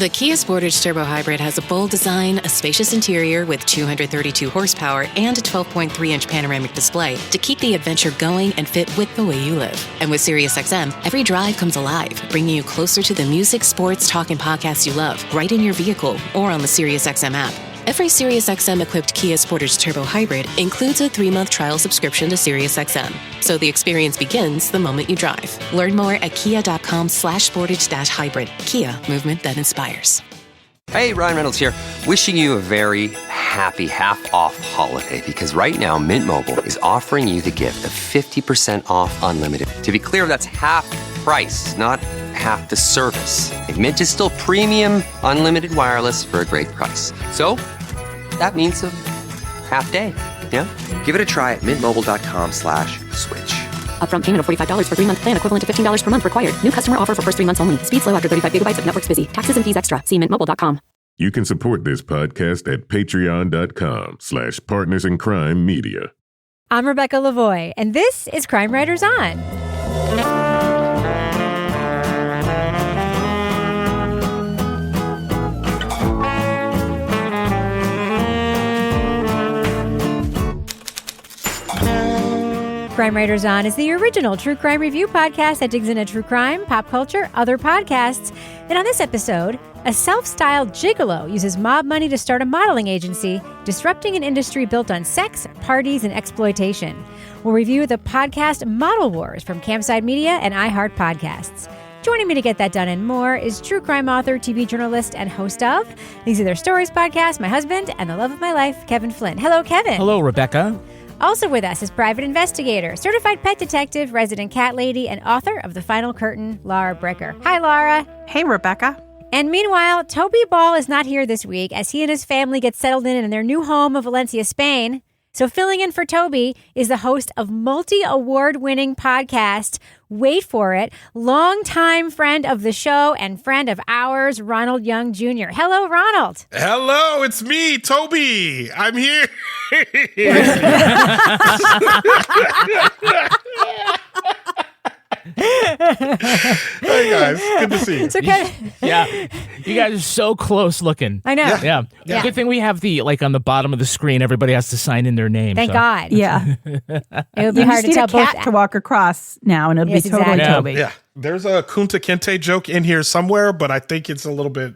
The Kia Sportage Turbo Hybrid has a bold design, a spacious interior with 232 horsepower, and a 12.3-inch panoramic display to keep the adventure going and fit with the way you live. And with SiriusXM, every drive comes alive, bringing you closer to the music, sports, talk, and podcasts you love, right in your vehicle or on the SiriusXM app. Every SiriusXM-equipped Kia Sportage Turbo Hybrid includes a 3-month trial subscription to SiriusXM. So the experience begins the moment you drive. Learn more at kia.com/sportage-hybrid. Kia, movement that inspires. Hey, Ryan Reynolds here. Wishing you a very happy half-off holiday because right now Mint Mobile is offering you the gift of 50% off unlimited. To be clear, that's half price, not half the service. And Mint is still premium unlimited wireless for a great price. So that means a half day. Yeah? Give it a try at mintmobile.com/switch. Upfront payment of $45 for 3-month plan equivalent to $15 per month required. New customer offer for first 3 months only. Speed slow after 35 gigabytes if network's busy. Taxes and fees extra. See mintmobile.com. You can support this podcast at patreon.com/partnersincrime media. I'm Rebecca Lavoie, and this is Crime Writers On. Crime Writers On is the original true crime review podcast that digs into true crime, pop culture, other podcasts. And on this episode, a self-styled gigolo uses mob money to start a modeling agency, disrupting an industry built on sex, parties, and exploitation. We'll review the podcast Model Wars from Campside Media and iHeartPodcasts. Joining me to get that done and more is true crime author, TV journalist, and host of These Are Their Stories podcast, my husband, and the love of my life, Kevin Flynn. Hello, Kevin. Hello, Rebecca. Also with us is private investigator, certified pet detective, resident cat lady, and author of The Final Curtain, Laura Bricker. Hi, Laura. Hey, Rebecca. And meanwhile, Toby Ball is not here this week as he and his family get settled in their new home of Valencia, Spain. So filling in for Toby is the host of multi-award-winning podcast, wait for it, longtime friend of the show and friend of ours, Ronald Young Jr. Hello, Ronald. Hello, it's me, Toby. I'm here. Hey guys, good to see you. It's okay. Yeah, you guys are so close looking. I know. Yeah. Good thing we have the on the bottom of the screen. Everybody has to sign in their name. Thank God. Yeah. It would be hard to tell a cat both. to walk across now, and it'll Yes, be totally exactly. Toby. Yeah, there's a Kunta Kinte joke in here somewhere, but I think it's a little bit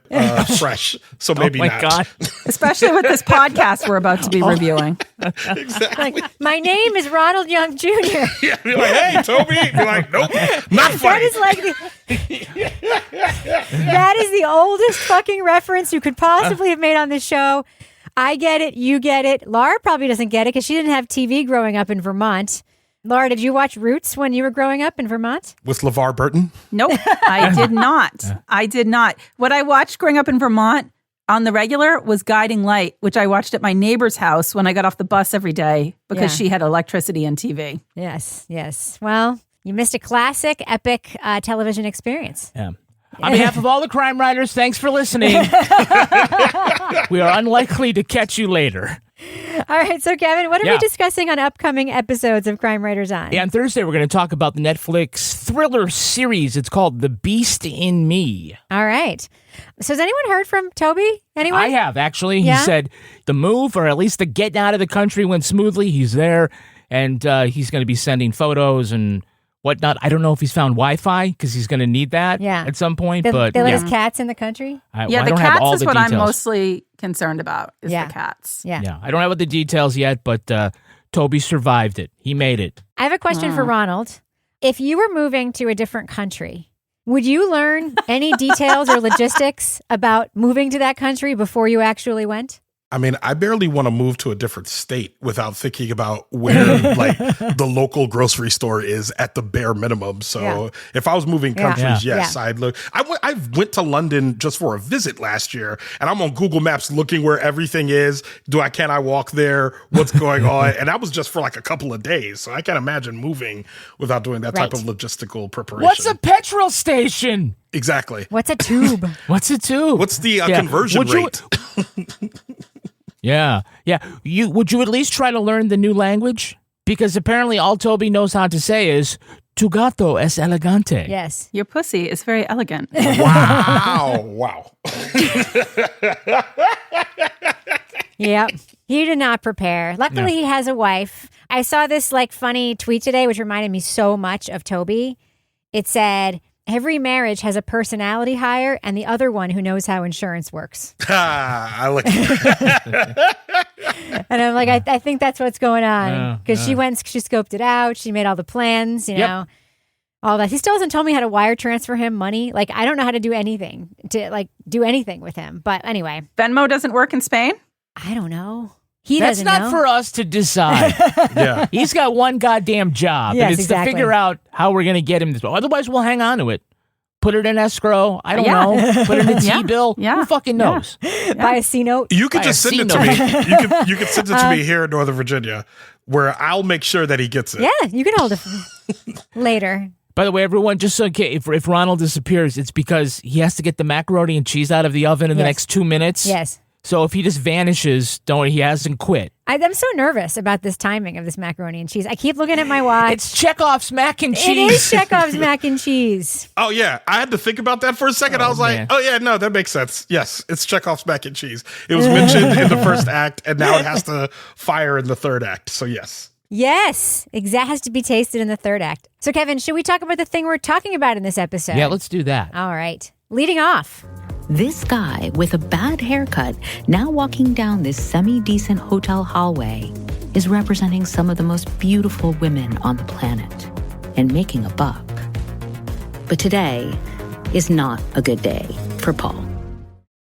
fresh, so maybe my not. God. Especially with this podcast we're about to be reviewing. Exactly. Like, my name is Ronald Young Jr. Yeah, be like, hey, Toby. Be like, nope, not That funny. is like that is the oldest fucking reference you could possibly have made on this show. I get it. You get it. Laura probably doesn't get it because she didn't have TV growing up in Vermont. Laura, did you watch Roots when you were growing up in Vermont? With LeVar Burton? Nope, I did not. I did not. What I watched growing up in Vermont on the regular was Guiding Light, which I watched at my neighbor's house when I got off the bus every day because she had electricity and TV. Yes, yes. Well, you missed a classic, epic television experience. Yeah. On behalf of all the crime writers, thanks for listening. We are unlikely to catch you later. All right, so Kevin, what are we discussing on upcoming episodes of Crime Writers On? Yeah, on Thursday, we're going to talk about the Netflix thriller series. It's called The Beast in Me. All right. So has anyone heard from Toby? Anyone? I have, actually. Yeah? He said the move, or at least the getting out of the country, went smoothly. He's there, and he's going to be sending photos and whatnot. I don't know if he's found Wi-Fi, because he's going to need that at some point. They but let his cats in the country? I The don't have cats all is the what details. I'm mostly concerned about, is the cats. Yeah. I don't have all the details yet, but Toby survived it. He made it. I have a question for Ronald. If you were moving to a different country, would you learn any details or logistics about moving to that country before you actually went? I mean, I barely want to move to a different state without thinking about where like the local grocery store is at the bare minimum. So if I was moving countries, yes, I'd look. I went to London just for a visit last year, and I'm on Google Maps looking where everything is. Can I walk there? What's going on? And that was just for like a couple of days. So I can't imagine moving without doing that type of logistical preparation. What's a petrol station? Exactly. What's a tube? What's a tube? What's the conversion rate? Yeah. Would you at least try to learn the new language? Because apparently all Toby knows how to say is Tu gato es elegante. Yes. Your pussy is very elegant. Wow. Yep. He did not prepare. Luckily, he has a wife. I saw this funny tweet today, which reminded me so much of Toby. It said, every marriage has a personality hire and the other one who knows how insurance works. I like that. And I'm like, I think that's what's going on. Because she scoped it out. She made all the plans, you know, all that. He still hasn't told me how to wire transfer him money. I don't know how to do anything with him. But anyway. Venmo doesn't work in Spain? I don't know. That's not for us to decide. Yeah. He's got one goddamn job. Yes, and it's exactly. to figure out how we're going to get him this. Otherwise, we'll hang on to it. Put it in escrow. I don't know. Put it in a T-bill. Yeah. Who fucking knows? Buy a C-note. You could just send it to me. You could send it to me here in Northern Virginia, where I'll make sure that he gets it. Yeah, you can hold it later. By the way, everyone, just so if Ronald disappears, it's because he has to get the macaroni and cheese out of the oven in the next 2 minutes. Yes. So if he just vanishes, he hasn't quit. I'm so nervous about this timing of this macaroni and cheese. I keep looking at my watch. It's Chekhov's mac and cheese. It is Chekhov's mac and cheese. Oh, yeah. I had to think about that for a second. I was like, oh, yeah, no, that makes sense. Yes, it's Chekhov's mac and cheese. It was mentioned in the first act, and now it has to fire in the third act. So, yes. Yes, exact has to be tasted in the third act. So, Kevin, should we talk about the thing we're talking about in this episode? Yeah, let's do that. All right. Leading off. This guy with a bad haircut, now walking down this semi-decent hotel hallway, is representing some of the most beautiful women on the planet and making a buck. But today is not a good day for Paul.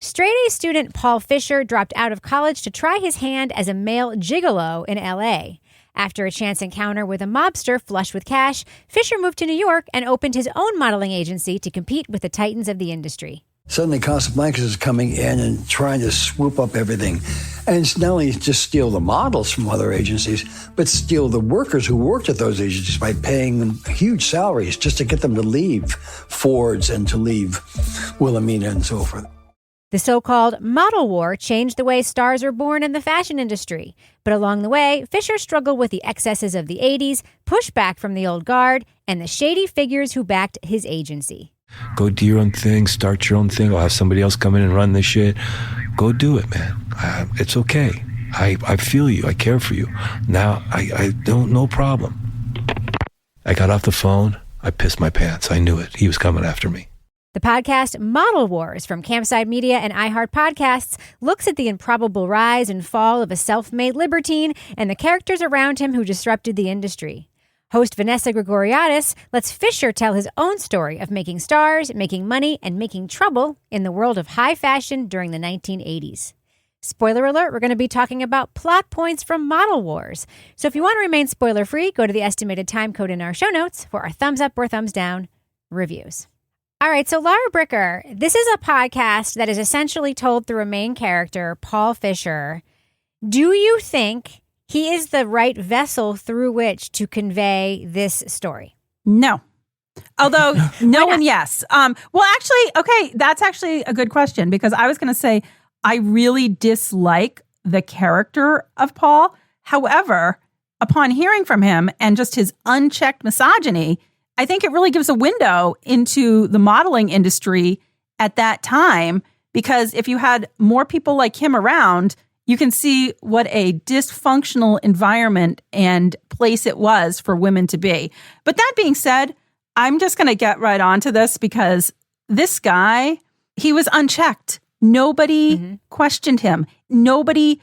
Straight-A student Paul Fisher dropped out of college to try his hand as a male gigolo in L.A. After a chance encounter with a mobster flush with cash, Fisher moved to New York and opened his own modeling agency to compete with the titans of the industry. Suddenly, Casablancas is coming in and trying to swoop up everything. And it's not only just steal the models from other agencies, but steal the workers who worked at those agencies by paying them huge salaries just to get them to leave Ford's and to leave Wilhelmina and so forth. The so-called model war changed the way stars are born in the fashion industry. But along the way, Fisher struggled with the excesses of the 80s, pushback from the old guard, and the shady figures who backed his agency. Go do your own thing, start your own thing, or have somebody else come in and run this shit. Go do it, man. It's okay. I feel you. I care for you. Now, I don't, no problem. I got off the phone. I pissed my pants. I knew it. He was coming after me. The podcast Model Wars from Campside Media and iHeartPodcasts looks at the improbable rise and fall of a self-made libertine and the characters around him who disrupted the industry. Host Vanessa Grigoriadis lets Fisher tell his own story of making stars, making money, and making trouble in the world of high fashion during the 1980s. Spoiler alert, we're going to be talking about plot points from Model Wars. So if you want to remain spoiler-free, go to the estimated time code in our show notes for our thumbs up or thumbs down reviews. All right, so Laura Bricker, this is a podcast that is essentially told through a main character, Paul Fisher. Do you think he is the right vessel through which to convey this story? No. Although, no and yes. Well, actually, okay, that's actually a good question because I was going to say I really dislike the character of Paul. However, upon hearing from him and just his unchecked misogyny, I think it really gives a window into the modeling industry at that time, because if you had more people like him around, you can see what a dysfunctional environment and place it was for women to be. But that being said, I'm just going to get right onto this because this guy, he was unchecked. Nobody questioned him. Nobody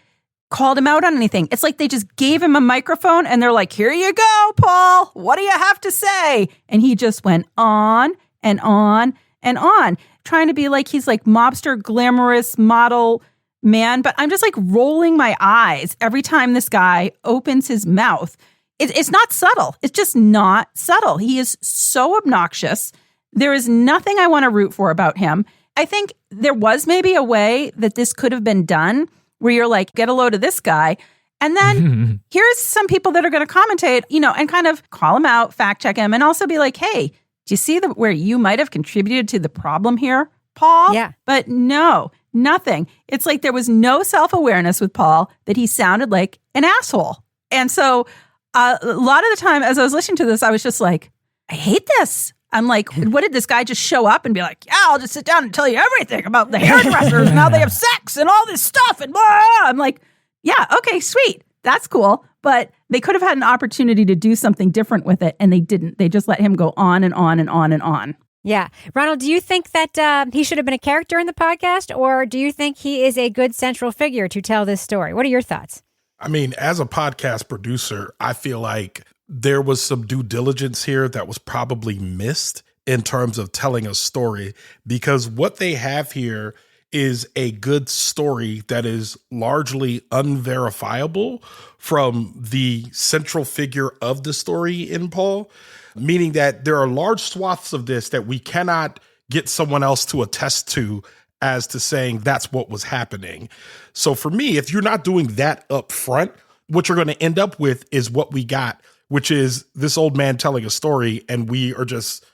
called him out on anything. It's like they just gave him a microphone and they're like, here you go, Paul. What do you have to say? And he just went on and on and on, trying to be like he's like mobster, glamorous model man. But I'm just like rolling my eyes every time this guy opens his mouth. It's not subtle. It's just not subtle. He is so obnoxious. There is nothing I want to root for about him. I think there was maybe a way that this could have been done where you're like, get a load of this guy. And then here's some people that are going to commentate, and kind of call him out, fact check him, and also be like, hey, do you see where you might have contributed to the problem here, Paul? Yeah. But no, nothing. It's like there was no self-awareness with Paul that he sounded like an asshole. And so a lot of the time as I was listening to this, I was just like, I hate this. I'm like, what did this guy just show up and be like, yeah, I'll just sit down and tell you everything about the hairdressers and how they have sex and all this stuff and blah. I'm like, yeah, okay, sweet. That's cool. But they could have had an opportunity to do something different with it, and they didn't. They just let him go on and on and on and on. Yeah. Ronald, do you think that he should have been a character in the podcast, or do you think he is a good central figure to tell this story? What are your thoughts? I mean, as a podcast producer, I feel like there was some due diligence here that was probably missed in terms of telling a story, because what they have here is a good story that is largely unverifiable from the central figure of the story in Paul, meaning that there are large swaths of this that we cannot get someone else to attest to as to saying that's what was happening. So for me, if you're not doing that up front, what you're going to end up with is what we got, which is this old man telling a story, and we are just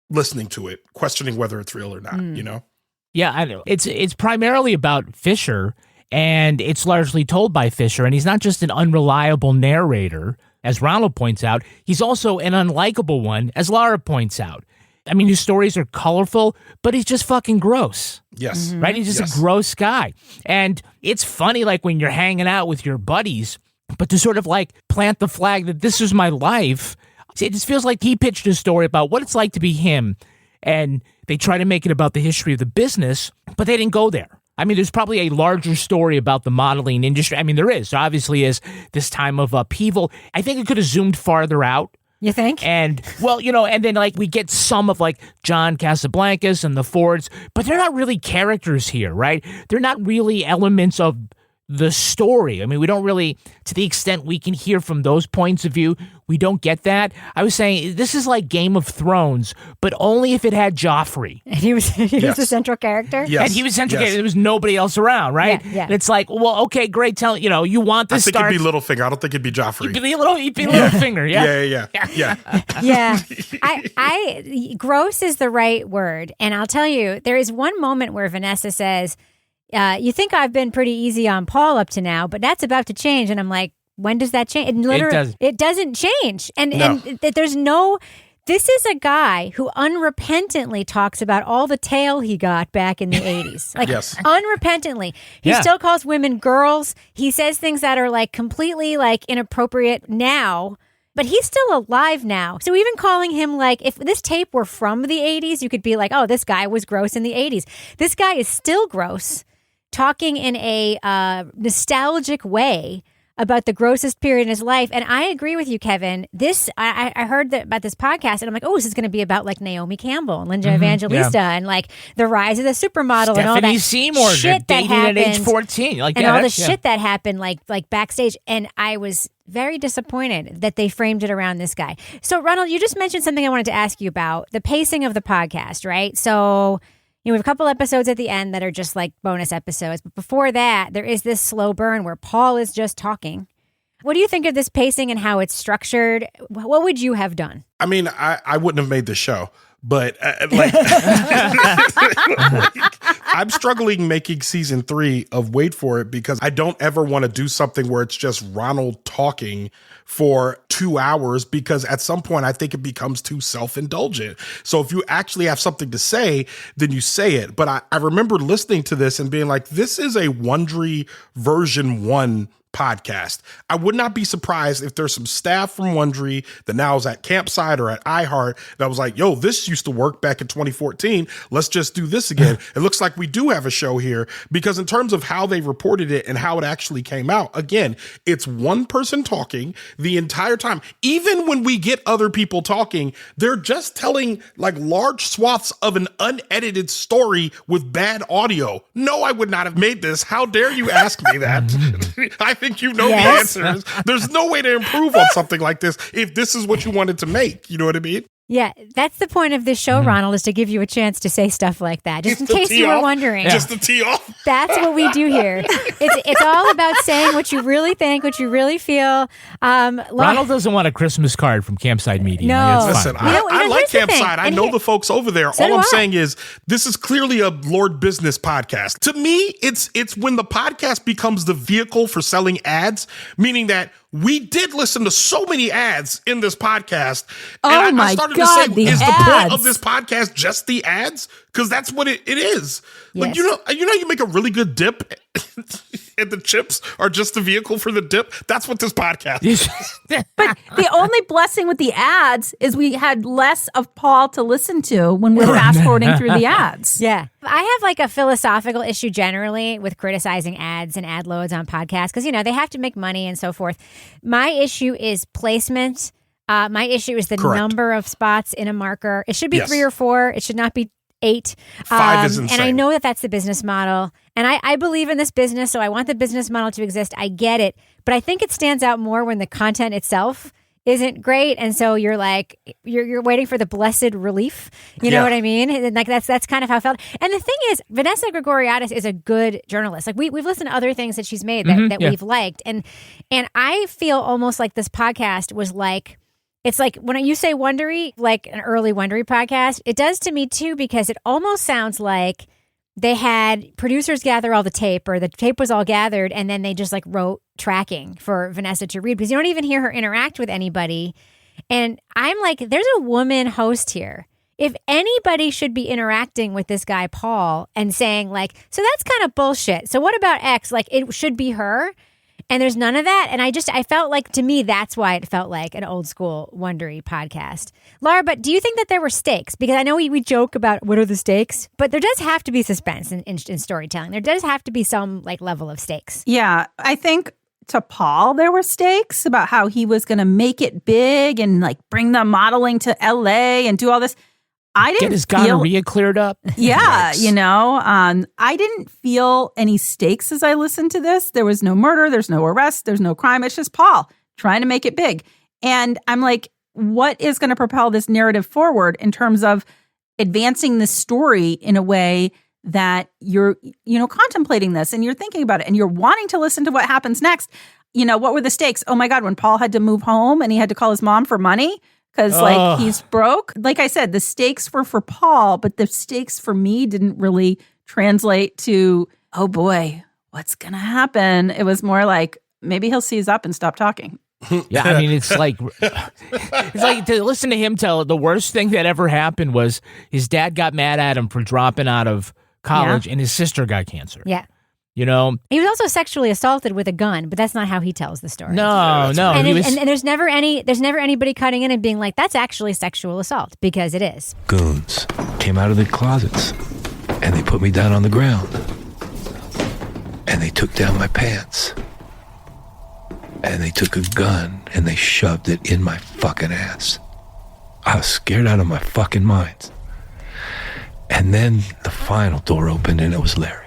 listening to it, questioning whether it's real or not, you know? Yeah, I know. It's primarily about Fisher, and it's largely told by Fisher, and he's not just an unreliable narrator, as Ronald points out, he's also an unlikable one, as Laura points out. I mean, his stories are colorful, but he's just fucking gross. Yes. Right? He's just a gross guy. And it's funny, like, when you're hanging out with your buddies, but to sort of, like, plant the flag that this is my life, it just feels like he pitched a story about what it's like to be him, and they try to make it about the history of the business, but they didn't go there. I mean, there's probably a larger story about the modeling industry. I mean, there is. There obviously is this time of upheaval. I think it could have zoomed farther out. You think? And, well, you know, and then, like, we get some of, like, John Casablancas and the Fords, but they're not really characters here, right? They're not really elements of the story. I mean, we don't really, to the extent we can hear from those points of view, we don't get that. I was saying, this is like Game of Thrones, but only if it had Joffrey. And he was the central character? Yes. And he was central character. There was nobody else around, right? Yeah. And it's like, well, okay, great. You want this I think it'd be Littlefinger. I don't think it'd be Joffrey. He'd be Littlefinger, yeah? Yeah. I gross is the right word. And I'll tell you, there is one moment where Vanessa says, you think I've been pretty easy on Paul up to now, but that's about to change. And I'm like, when does that change? And literally, it doesn't change. And there's no, this is a guy who unrepentantly talks about all the tail he got back in the 80s. Like, unrepentantly. He still calls women girls. He says things that are like completely like inappropriate now. But he's still alive now. So even calling him, like, if this tape were from the 80s, you could be like, oh, this guy was gross in the 80s. This guy is still gross, talking in a nostalgic way about the grossest period in his life. And I agree with you, Kevin. I heard about this podcast, and I'm like, oh, this is going to be about, like, Naomi Campbell and Linda Evangelista and, like, the rise of the supermodel Stephanie and all that Seymour shit that happened at age 14. Like, and all the shit that happened, like backstage. And I was very disappointed that they framed it around this guy. So, Ronald, you just mentioned something I wanted to ask you about, the pacing of the podcast, right? So, we have a couple episodes at the end that are just like bonus episodes. But before that, there is this slow burn where Paul is just talking. What do you think of this pacing and how it's structured? What would you have done? I mean, I wouldn't have made the show, but like, I'm struggling making season 3 of Wait For It, because I don't ever want to do something where it's just Ronald talking for 2 hours, because at some point I think it becomes too self-indulgent. So if you actually have something to say, then you say it. But I remember listening to this and being like, this is a Wondery version 1 podcast. I would not be surprised if there's some staff from Wondery that now is at Campside or at iHeart that was like, yo, this used to work back in 2014. Let's just do this again. It looks like we do have a show here, because in terms of how they reported it and how it actually came out, again, it's one person talking the entire time. Even when we get other people talking, they're just telling like large swaths of an unedited story with bad audio. No, I would not have made this. How dare you ask me that? I think you know the answers. There's no way to improve on something like this if this is what you wanted to make. You know what I mean? Yeah, that's the point of this show, Ronald, is to give you a chance to say stuff like that, just in case you were wondering. Just to tee off. That's what we do here. It's all about saying what you really think, what you really feel. Ronald doesn't want a Christmas card from Campside Media. No. Listen, I like Campside. I know the folks over there. All I'm saying is this is clearly a Lord Business podcast. To me, it's when the podcast becomes the vehicle for selling ads, meaning that we did listen to so many ads in this podcast. Oh, my God, say, is ads. the point of this podcast just the ads? Because that's what it is. Like, Yes. you make a really good dip and the chips are just the vehicle for the dip. That's what this podcast is. But the only blessing with the ads is we had less of Paul to listen to when we're fast forwarding through the ads. Yeah. I have like a philosophical issue generally with criticizing ads and ad loads on podcasts because, they have to make money and so forth. My issue is placement. My issue is the Correct. number of spots in a marker. It should be 3 or 4. It should not be 8. 5 is insane. And I know that that's the business model. And I believe in this business, so I want the business model to exist. I get it. But I think it stands out more when the content itself isn't great. And so you're like, you're waiting for the blessed relief. You know what I mean? And like that's kind of how I felt. And the thing is, Vanessa Grigoriadis is a good journalist. Like we've listened to other things that she's made that we've liked. And I feel almost like this podcast was like, it's like when you say Wondery, like an early Wondery podcast, it does to me too, because it almost sounds like they had producers gather all the tape, or the tape was all gathered, and then they just like wrote tracking for Vanessa to read, because you don't even hear her interact with anybody. And I'm like, there's a woman host here. If anybody should be interacting with this guy, Paul, and saying like, so that's kind of bullshit. So what about X? Like it should be her. And there's none of that. And I felt like, to me, that's why it felt like an old school Wondery podcast. Laura, but do you think that there were stakes? Because I know we joke about what are the stakes, but there does have to be suspense in storytelling. There does have to be some like level of stakes. Yeah, I think to Paul, there were stakes about how he was going to make it big and like bring the modeling to LA and do all this. I didn't get his gonorrhea cleared up. Yeah, I didn't feel any stakes as I listened to this. There was no murder, there's no arrest, there's no crime. It's just Paul trying to make it big. And I'm like, what is going to propel this narrative forward in terms of advancing this story in a way that you're, contemplating this and you're thinking about it and you're wanting to listen to what happens next? What were the stakes? Oh my God, when Paul had to move home and he had to call his mom for money because he's broke. Like I said, the stakes were for Paul, but the stakes for me didn't really translate to, oh boy, what's going to happen? It was more like, maybe he'll seize up and stop talking. Yeah, I mean, it's like to listen to him tell the worst thing that ever happened was his dad got mad at him for dropping out of college and his sister got cancer. Yeah. He was also sexually assaulted with a gun, but that's not how he tells the story. No. And there's never anybody cutting in and being like, that's actually sexual assault, because it is. Goons came out of the closets and they put me down on the ground and they took down my pants and they took a gun and they shoved it in my fucking ass. I was scared out of my fucking mind. And then the final door opened and it was Larry.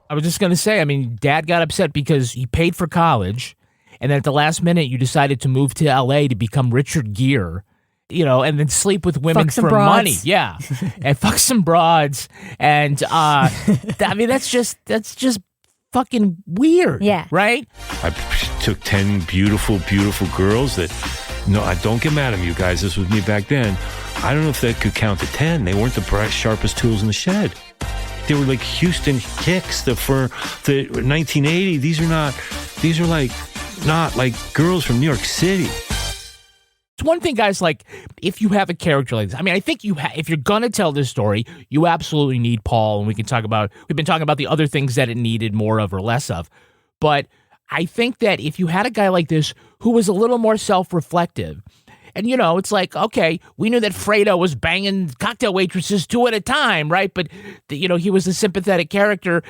I was just going to say, I mean, Dad got upset because he paid for college, and then at the last minute, you decided to move to L.A. to become Richard Gere, and then sleep with women for money. Yeah, and fuck some broads. And, I mean, that's just fucking weird. Yeah. Right? I took 10 beautiful, beautiful girls that, I don't get mad at me, you guys. This was me back then. I don't know if that could count to 10. They weren't the sharpest tools in the shed. They were like Houston kicks for the 1980. These are not like girls from New York City. It's one thing, guys, like if you have a character like this, I mean, I think if you're going to tell this story, you absolutely need Paul. And we've been talking about the other things that it needed more of or less of. But I think that if you had a guy like this who was a little more self-reflective, and, it's like, okay, we knew that Fredo was banging cocktail waitresses 2 at a time, right? But, he was a sympathetic character.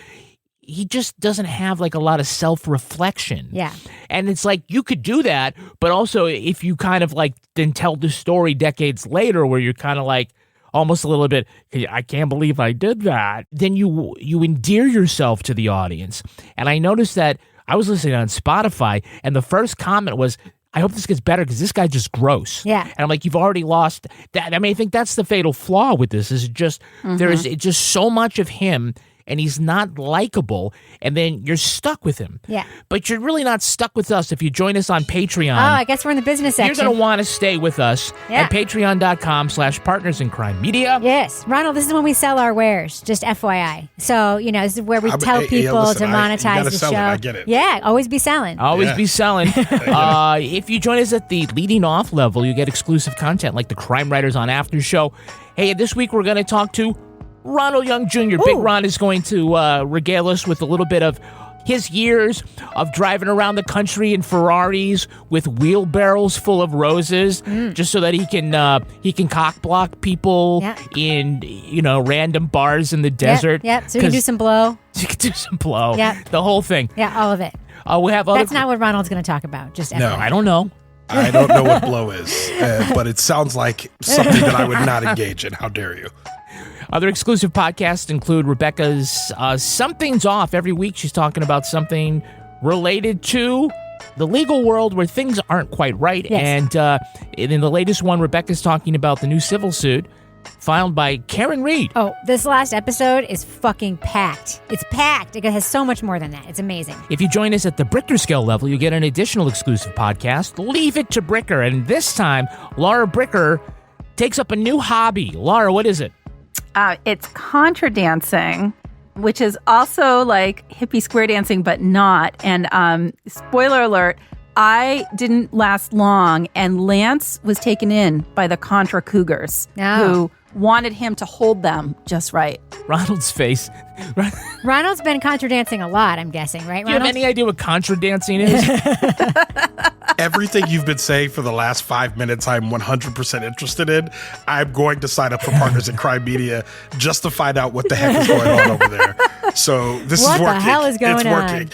He just doesn't have, like, a lot of self-reflection. Yeah. And it's like, you could do that, but also if you kind of, like, then tell the story decades later where you're kind of like, almost a little bit, I can't believe I did that, then you endear yourself to the audience. And I noticed that I was listening on Spotify, and the first comment was, I hope this gets better because this guy's just gross. Yeah. And I'm like, you've already lost that. I mean, I think that's the fatal flaw with this is just, there's just so much of him and he's not likable, and then you're stuck with him. Yeah. But you're really not stuck with us if you join us on Patreon. Oh, I guess we're in the business section. You're going to want to stay with us at patreon.com/partnersincrimemedia. Yes. Ronald, this is when we sell our wares, just FYI. So, this is where we tell people to monetize the show. I get it. Yeah, always be selling. Always be selling. If you join us at the leading off level, you get exclusive content like the Crime Writers on After Show. Hey, this week we're going to talk to Ronald Young Jr. Ooh. Big Ron is going to regale us with a little bit of his years of driving around the country in Ferraris with wheelbarrows full of roses, just so that he can cock block people in random bars in the desert. Yep. So you can do some blow. You can do some blow. Yep. The whole thing. Yeah, all of it. We have other. That's not what Ronald's going to talk about. Just No, FYI. I don't know. I don't know what blow is, but it sounds like something that I would not engage in. How dare you? Other exclusive podcasts include Rebecca's Something's Off. Every week she's talking about something related to the legal world where things aren't quite right. Yes. And in the latest one, Rebecca's talking about the new civil suit filed by Karen Reed. Oh, this last episode is fucking packed. It's packed. It has so much more than that. It's amazing. If you join us at the Bricker scale level, you get an additional exclusive podcast, Leave It to Bricker. And this time, Laura Bricker takes up a new hobby. Laura, what is it? It's contra dancing, which is also like hippie square dancing, but not. And spoiler alert, I didn't last long, and Lance was taken in by the Contra Cougars, who wanted him to hold them just right. Ronald's face. Ronald's been contra dancing a lot, I'm guessing, right, Ronald? Do you have any idea what contra dancing is? Everything you've been saying for the last 5 minutes, I'm 100% interested in. I'm going to sign up for Partners in Crime Media just to find out what the heck is going on over there. So this is working. What the hell is going on?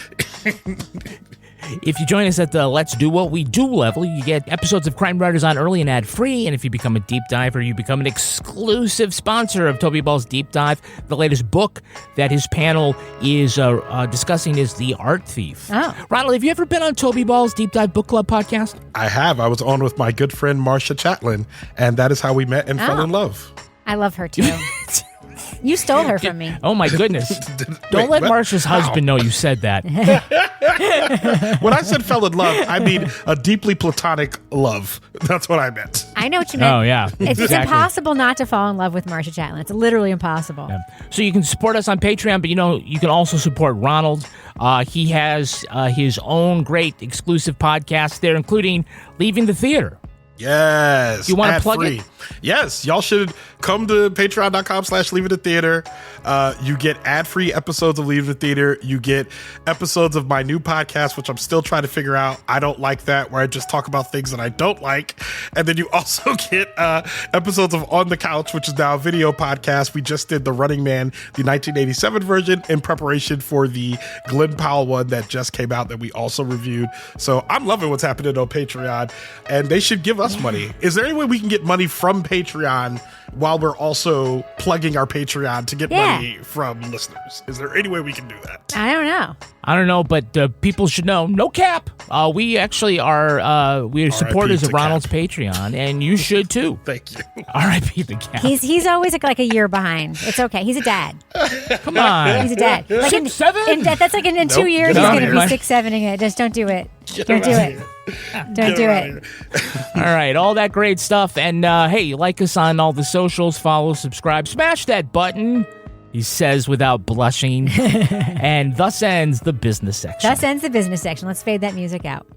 If you join us at the Let's Do What We Do level, you get episodes of Crime Writers on early and ad-free. And if you become a deep diver, you become an exclusive sponsor of Toby Ball's Deep Dive. The latest book that his panel is discussing is The Art Thief. Oh. Ronald, have you ever been on Toby Ball's Deep Dive Book Club podcast? I have. I was on with my good friend Marcia Chatlin, and that is how we met and fell in love. I love her too. You stole her from me. Oh my goodness. Don't let Marcia's husband know you said that. When I said fell in love, I mean a deeply platonic love. That's what I meant. I know what you meant. Oh, yeah. It's Exactly. impossible not to fall in love with Marcia Chatlin. It's literally impossible. Yeah. So you can support us on Patreon, but you can also support Ronald. He has his own great exclusive podcast there, including Leaving the Theater. Yes. You want to plug it? Yes. Y'all should come to patreon.com/Leave It to Theater. You get ad-free episodes of Leave It to Theater. You get episodes of my new podcast, which I'm still trying to figure out. I don't like that, where I just talk about things that I don't like. And then you also get episodes of On the Couch, which is now a video podcast. We just did The Running Man, the 1987 version, in preparation for the Glenn Powell one that just came out that we also reviewed. So I'm loving what's happening on Patreon, and they should give us money. Is there any way we can get money from Patreon while we're also plugging our Patreon to get money from listeners? Is there any way we can do that? I don't know. I don't know, but people should know. No cap. We actually are we are supporters of Ronald's Patreon, and you should too. Thank you. R.I.P. the cap. He's always like a year behind. It's okay. He's a dad. Come on. He's a dad. Like 6, 7? That's like in 2 years, he's going to be 6-7ing it. Just don't do it. Don't do it. Don't do it. All right, all that great stuff. And hey, like us on all the socials, follow, subscribe, smash that button, he says without blushing. And thus ends the business section. Thus ends the business section. Let's fade that music out.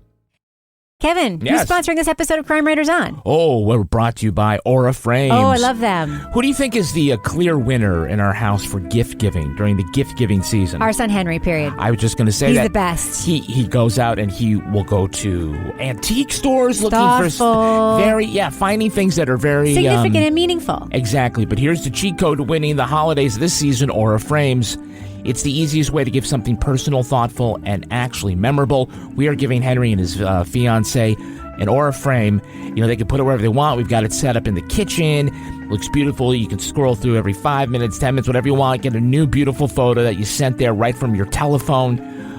Kevin, Yes. who's sponsoring this episode of Crime Writers On? Oh, we're brought to you by Aura Frames. Oh, I love them. Who do you think is the clear winner in our house for gift giving during the gift giving season? Our son Henry, period. I was just going to say He's that the best. He goes out and he will go to antique stores Thoughtful. looking for finding things that are very Significant and meaningful. Exactly. But here's the cheat code to winning the holidays this season, Aura Frames. It's the easiest way to give something personal, thoughtful, and actually memorable. We are giving Henry and his fiance an Aura frame. They can put it wherever they want. We've got it set up in the kitchen. It looks beautiful. You can scroll through every 5 minutes, 10 minutes, whatever you want. Get a new beautiful photo that you sent there right from your telephone.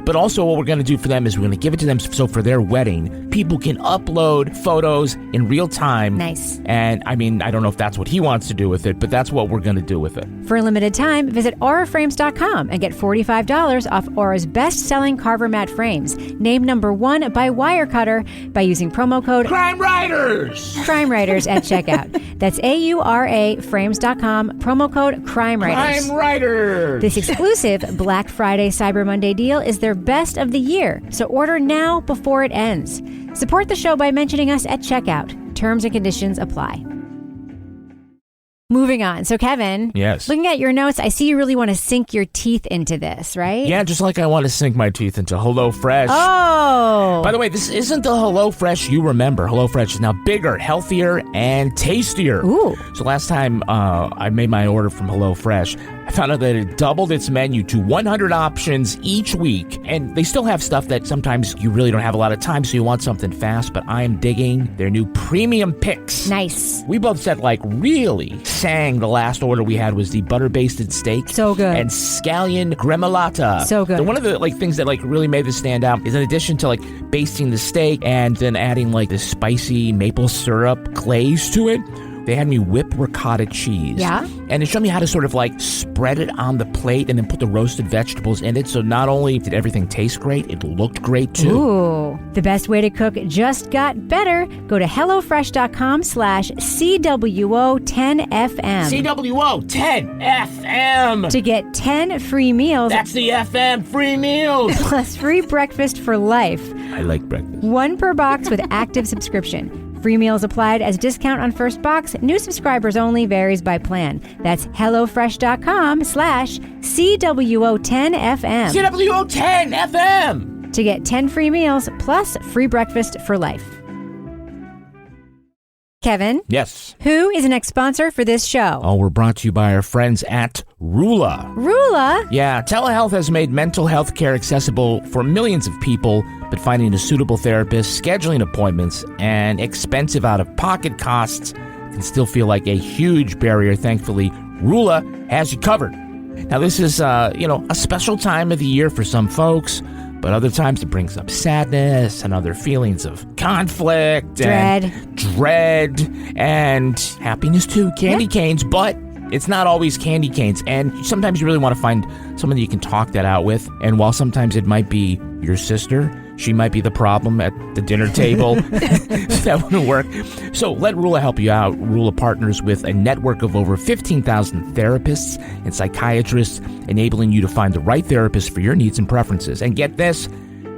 But also what we're going to do for them is we're going to give it to them so for their wedding, people can upload photos in real time. Nice. And I mean, I don't know if that's what he wants to do with it, but that's what we're going to do with it. For a limited time, visit auraframes.com and get $45 off Aura's best-selling Carver mat frames. Named number 1 by Wirecutter by using promo code Crime Writers! Crime Writers at checkout. That's AURAFrames.com, promo code Crime Writers. Crime Writers! This exclusive Black Friday Cyber Monday deal is their best of the year, so order now before it ends. Support the show by mentioning us at checkout. Terms and conditions apply. Moving on. So, Kevin, yes. Looking at your notes, I see you really want to sink your teeth into this, right? Yeah, just like I want to sink my teeth into HelloFresh. Oh! By the way, this isn't the HelloFresh you remember. HelloFresh is now bigger, healthier, and tastier. Ooh. So last time I made my order from HelloFresh, I found out that it doubled its menu to 100 options each week. And they still have stuff that sometimes you really don't have a lot of time, so you want something fast, but I am digging their new premium picks. Nice. We both said, really sang the last order we had was the butter-basted steak. So good. And scallion gremolata. So good. And one of the things that really made this stand out is in addition to basting the steak and then adding the spicy maple syrup glaze to it, they had me whip ricotta cheese. Yeah? And it showed me how to sort of spread it on the plate and then put the roasted vegetables in it. So not only did everything taste great, it looked great too. Ooh. The best way to cook just got better. Go to HelloFresh.com/CWO10FM. CWO10FM. To get 10 free meals. That's the FM, free meals. Plus free breakfast for life. I like breakfast. 1 per box with active subscription. Free meals applied as discount on first box. New subscribers only, varies by plan. That's HelloFresh.com/CWO10FM. CWO10FM. To get 10 free meals plus free breakfast for life. Kevin? Yes. Who is the next sponsor for this show? Oh, we're brought to you by our friends at Rula. Rula? Yeah, telehealth has made mental health care accessible for millions of people, but finding a suitable therapist, scheduling appointments, and expensive out-of-pocket costs can still feel like a huge barrier. Thankfully, Rula has you covered. Now, this is, a special time of the year for some folks, but other times it brings up sadness and other feelings of conflict, dread, and happiness too. Candy canes, but it's not always candy canes. And sometimes you really want to find someone that you can talk that out with. And while sometimes it might be your sister, she might be the problem at the dinner table. That wouldn't work. So let Rula help you out. Rula partners with a network of over 15,000 therapists and psychiatrists, enabling you to find the right therapist for your needs and preferences. And get this,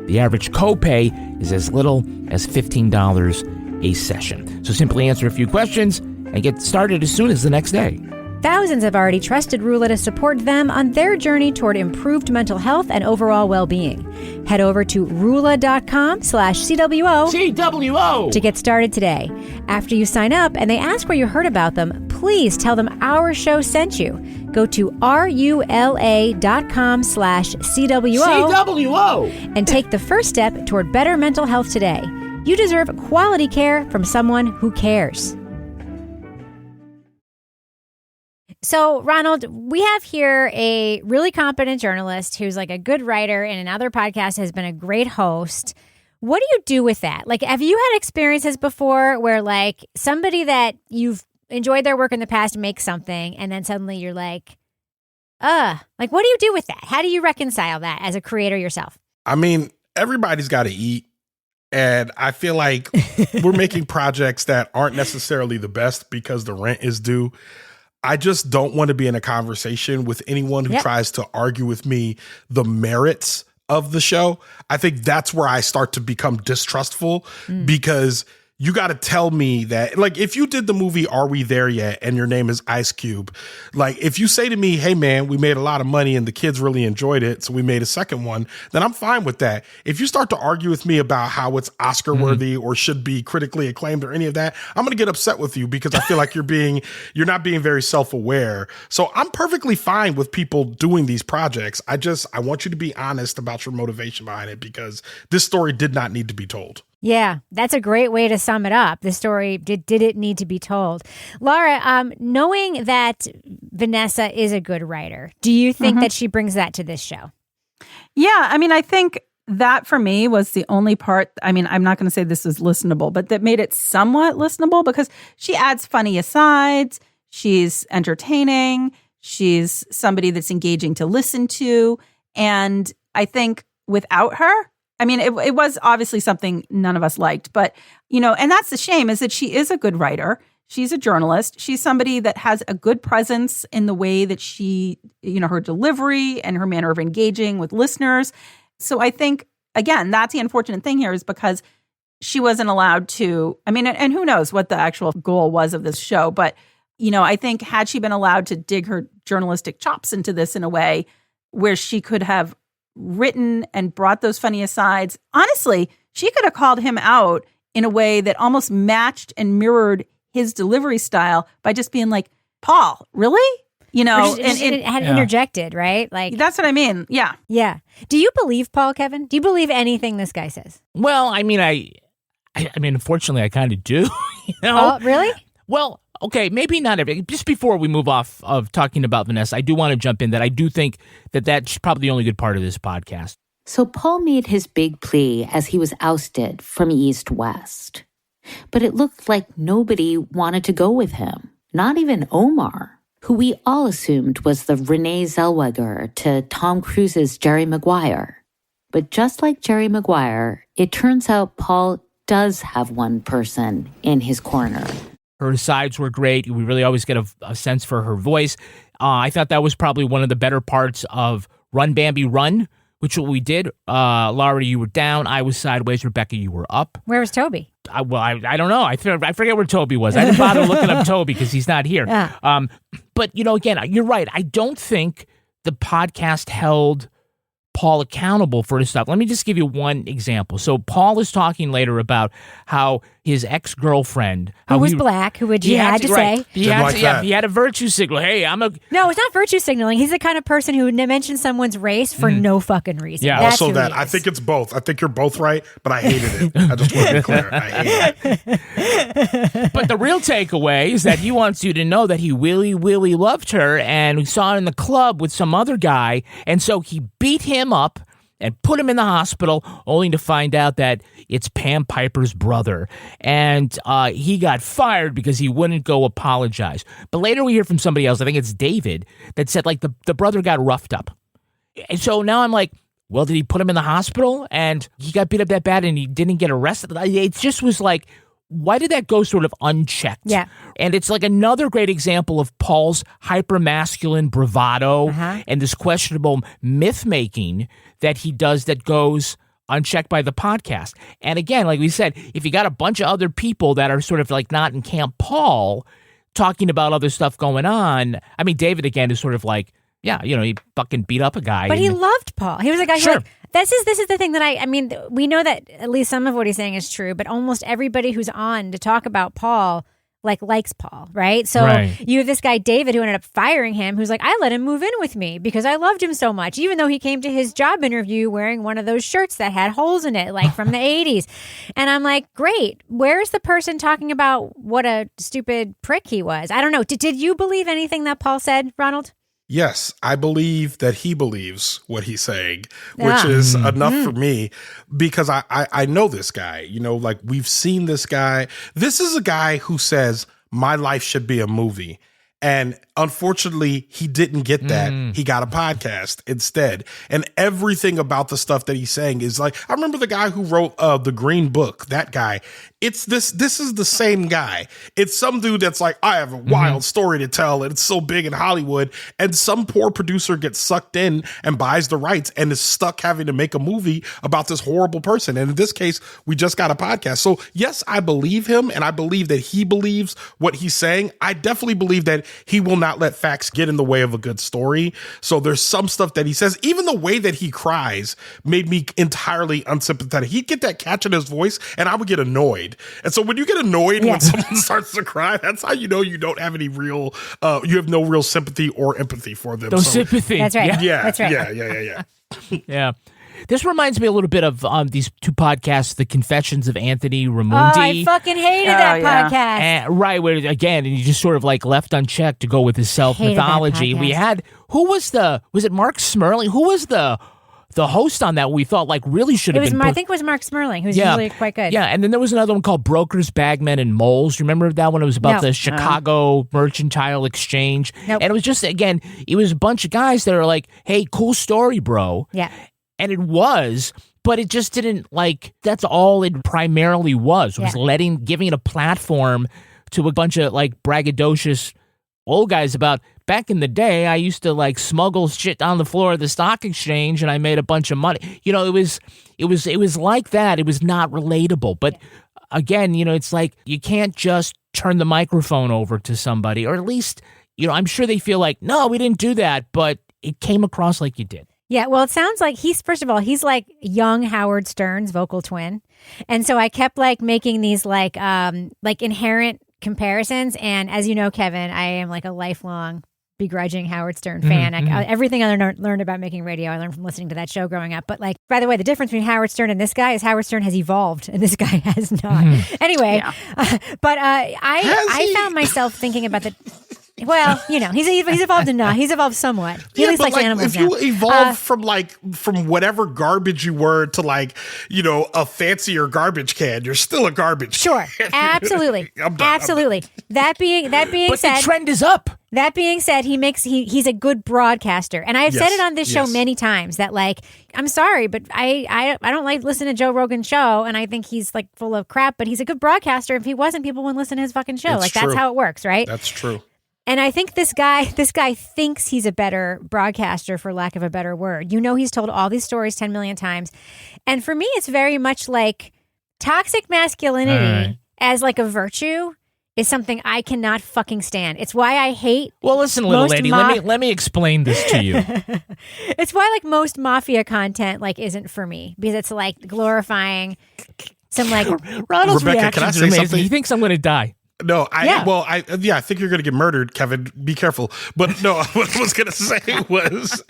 the average copay is as little as $15 a session. So simply answer a few questions and get started as soon as the next day. Thousands have already trusted Rula to support them on their journey toward improved mental health and overall well-being. Head over to Rula.com/CWO CWO to get started today. After you sign up and they ask where you heard about them, please tell them our show sent you. Go to RULA.com/CWO CWO and take the first step toward better mental health today. You deserve quality care from someone who cares. So, Ronald, we have here a really competent journalist who's a good writer and in other podcasts has been a great host. What do you do with that? Have you had experiences before where somebody that you've enjoyed their work in the past makes something and then suddenly you're what do you do with that? How do you reconcile that as a creator yourself? I mean, everybody's got to eat. And I feel like we're making projects that aren't necessarily the best because the rent is due. I just don't want to be in a conversation with anyone who tries to argue with me the merits of the show. I think that's where I start to become distrustful because you got to tell me that, if you did the movie Are We There Yet? And your name is Ice Cube, if you say to me, hey man, we made a lot of money and the kids really enjoyed it, so we made a second one, then I'm fine with that. If you start to argue with me about how it's Oscar worthy or should be critically acclaimed or any of that, I'm going to get upset with you because I feel like you're not being very self-aware. So I'm perfectly fine with people doing these projects. I want you to be honest about your motivation behind it because this story did not need to be told. Yeah, that's a great way to sum it up. The story, did it need to be told? Laura, knowing that Vanessa is a good writer, do you think that she brings that to this show? Yeah, I mean, I think that for me was the only part. I mean, I'm not going to say this was listenable, but that made it somewhat listenable because she adds funny asides. She's entertaining. She's somebody that's engaging to listen to. And I think without her, I mean, it was obviously something none of us liked, but, and that's the shame is that she is a good writer. She's a journalist. She's somebody that has a good presence in the way that she, her delivery and her manner of engaging with listeners. So I think, again, that's the unfortunate thing here is because she wasn't allowed to, I mean, and who knows what the actual goal was of this show, but, I think had she been allowed to dig her journalistic chops into this in a way where she could have written and brought those funny asides, honestly, she could have called him out in a way that almost matched and mirrored his delivery style by just being like, Paul, really? And had interjected, right? Like that's what I mean. Yeah. Yeah. Do you believe Paul, Kevin? Do you believe anything this guy says? Well, I mean, I mean, unfortunately, I kind of do. Oh, really? Well, okay, maybe not everything. Just before we move off of talking about Vanessa, I do want to jump in that I do think that that's probably the only good part of this podcast. So Paul made his big plea as he was ousted from East West. But it looked like nobody wanted to go with him, not even Omar, who we all assumed was the Renee Zellweger to Tom Cruise's Jerry Maguire. But just like Jerry Maguire, it turns out Paul does have one person in his corner. Her sides were great. We really always get a sense for her voice. I thought that was probably one of the better parts of Run, Bambi, Run, which we did. Laura, you were down. I was sideways. Rebecca, you were up. Where was Toby? I don't know. I forget where Toby was. I didn't bother looking up Toby because he's not here. Yeah. But, again, you're right. I don't think the podcast held Paul accountable for his stuff. Let me just give you one example. So Paul is talking later about how his ex-girlfriend... Who was black, who he had to say. He had a virtue signal. Hey, No, it's not virtue signaling. He's the kind of person who mentions someone's race for no fucking reason. Yeah. That's also that. I think it's both. I think you're both right, but I hated it. I just want to be clear. I hated it. But the real takeaway is that he wants you to know that he really, really loved her, and we saw her in the club with some other guy, and so he beat him up and put him in the hospital, only to find out that it's Pam Piper's brother. And he got fired because he wouldn't go apologize. But later we hear from somebody else, I think it's David, that said, like, the brother got roughed up. And so now I'm like, well, did he put him in the hospital? And he got beat up that bad and he didn't get arrested? It just was like, why did that go sort of unchecked? Yeah. And it's like another great example of Paul's hyper-masculine bravado and this questionable myth-making that he does that goes unchecked by the podcast. And again, like we said, if you got a bunch of other people that are sort of like not in Camp Paul talking about other stuff going on, I mean, David, again, is sort of like, yeah, he fucking beat up a guy. But he loved Paul. He was a guy who... Sure. This is the thing that I mean, we know that at least some of what he's saying is true, but almost everybody who's on to talk about Paul likes Paul, right? So you have this guy, David, who ended up firing him, who's like, I let him move in with me because I loved him so much, even though he came to his job interview wearing one of those shirts that had holes in it, like from the 80s. And I'm like, great. Where's the person talking about what a stupid prick he was? I don't know. Did you believe anything that Paul said, Ronald? Yes, I believe that he believes what he's saying, which is enough for me because I know this guy, like we've seen this guy. This is a guy who says my life should be a movie. And unfortunately, he didn't get that. He got a podcast instead. And everything about the stuff that he's saying is like, I remember the guy who wrote the Green Book, that guy. It's this is the same guy. It's some dude that's like, I have a wild story to tell, and it's so big in Hollywood. And some poor producer gets sucked in and buys the rights and is stuck having to make a movie about this horrible person. And in this case, we just got a podcast. So yes, I believe him, and I believe that he believes what he's saying. I definitely believe that he will not let facts get in the way of a good story. So there's some stuff that he says, even the way that he cries made me entirely unsympathetic. He'd get that catch in his voice and I would get annoyed. And so when you get annoyed when someone starts to cry, that's how you know you don't have any real, you have no real sympathy or empathy for them. No sympathy. That's right. Yeah. That's right. Yeah. Yeah. This reminds me a little bit of these two podcasts, The Confessions of Anthony Ramundi. Oh, I fucking hated that podcast. Right, where again, and you just sort of like left unchecked to go with his self-mythology. We had, was it Mark Smurley? Who was the the host on that we thought like really should have been. I think it was Mark Smerling, who's usually quite good. Yeah, and then there was another one called Brokers, Bagmen, and Moles. You remember that one? It was about the Chicago Mercantile Exchange. Nope. And it was just, again, it was a bunch of guys that are like, hey, cool story, bro. Yeah. And it was, but it just didn't that's all it primarily was giving it a platform to a bunch of like braggadocious old guys about, back in the day, I used to smuggle shit down the floor of the stock exchange and I made a bunch of money. It was like that. It was not relatable. But again, it's like you can't just turn the microphone over to somebody, or at least, I'm sure they feel like, no, we didn't do that, but it came across like you did. Yeah, well, it sounds like he's like young Howard Stern's vocal twin. And so I kept making these inherent comparisons. And as you know, Kevin, I am a lifelong begrudging Howard Stern fan. Everything I learned about making radio, I learned from listening to that show growing up. But by the way, the difference between Howard Stern and this guy is Howard Stern has evolved and this guy has not. Anyway, but I found myself thinking about the... Well, he's evolved enough. He's evolved somewhat. He at least likes animals now. If you evolve from whatever garbage you were to a fancier garbage can, you're still a garbage Sure, can. absolutely, absolutely. That being but said, the trend is up. That being said, he's a good broadcaster, and I've said it on this show many times that I'm sorry, but I don't like listening to Joe Rogan's show, and I think he's full of crap. But he's a good broadcaster. If he wasn't, people wouldn't listen to his fucking show. That's how it works, right? That's true. And I think this guy thinks he's a better broadcaster, for lack of a better word. He's told all these stories 10 million times. And for me, it's very much like toxic masculinity as a virtue is something I cannot fucking stand. It's why I hate... Well, listen, little lady, let me explain this to you. It's why most mafia content isn't for me, because it's glorifying some Ronald's Rebecca, reaction is amazing. He thinks I'm going to die. No, I think you're going to get murdered, Kevin. Be careful. But no, what I was going to say was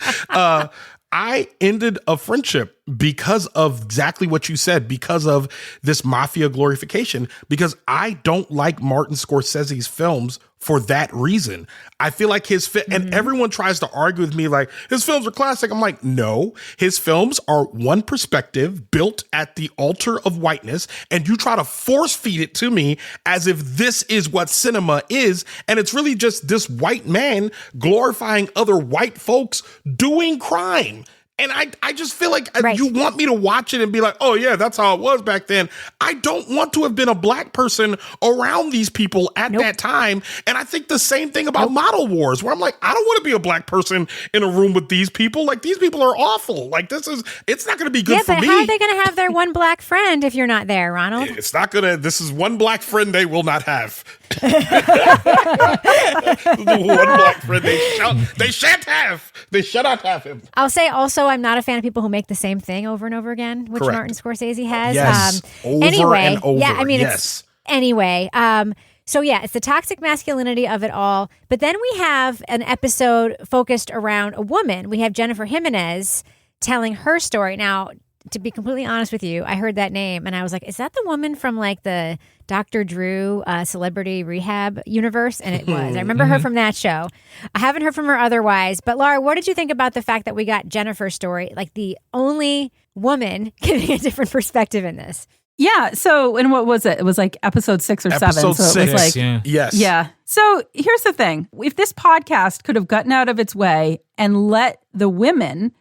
I ended a friendship because of exactly what you said, because of this mafia glorification, because I don't like Martin Scorsese's films for that reason. I feel like and everyone tries to argue with me his films are classic. I'm like, no, his films are one perspective built at the altar of whiteness, and you try to force feed it to me as if this is what cinema is, and it's really just this white man glorifying other white folks doing crime. And I just feel like you want me to watch it and be like, oh, yeah, that's how it was back then. I don't want to have been a black person around these people at that time. And I think the same thing about Model Wars, where I'm like, I don't want to be a black person in a room with these people. These people are awful. It's not going to be good for me. Yeah, but how are they going to have their one black friend if you're not there, Ronald? It's not going to. This is one black friend they will not have. One black friend they shan't have. They shall not have him. I'll say also, I'm not a fan of people who make the same thing over and over again, which Correct. Martin Scorsese has. Yes. Over and over. Yeah, I mean, yes. So yeah, it's the toxic masculinity of it all. But then we have an episode focused around a woman. We have Jennifer Jimenez telling her story. Now, to be completely honest with you, I heard that name and I was like, is that the woman from the Dr. Drew celebrity rehab universe? And it was. I remember her from that show. I haven't heard from her otherwise. But Laura, what did you think about the fact that we got Jennifer's story, the only woman giving a different perspective in this? Yeah. So, and what was it? It was episode 6 or 7. Episode so it 6. was yes. Yeah. So here's the thing. If this podcast could have gotten out of its way and let the women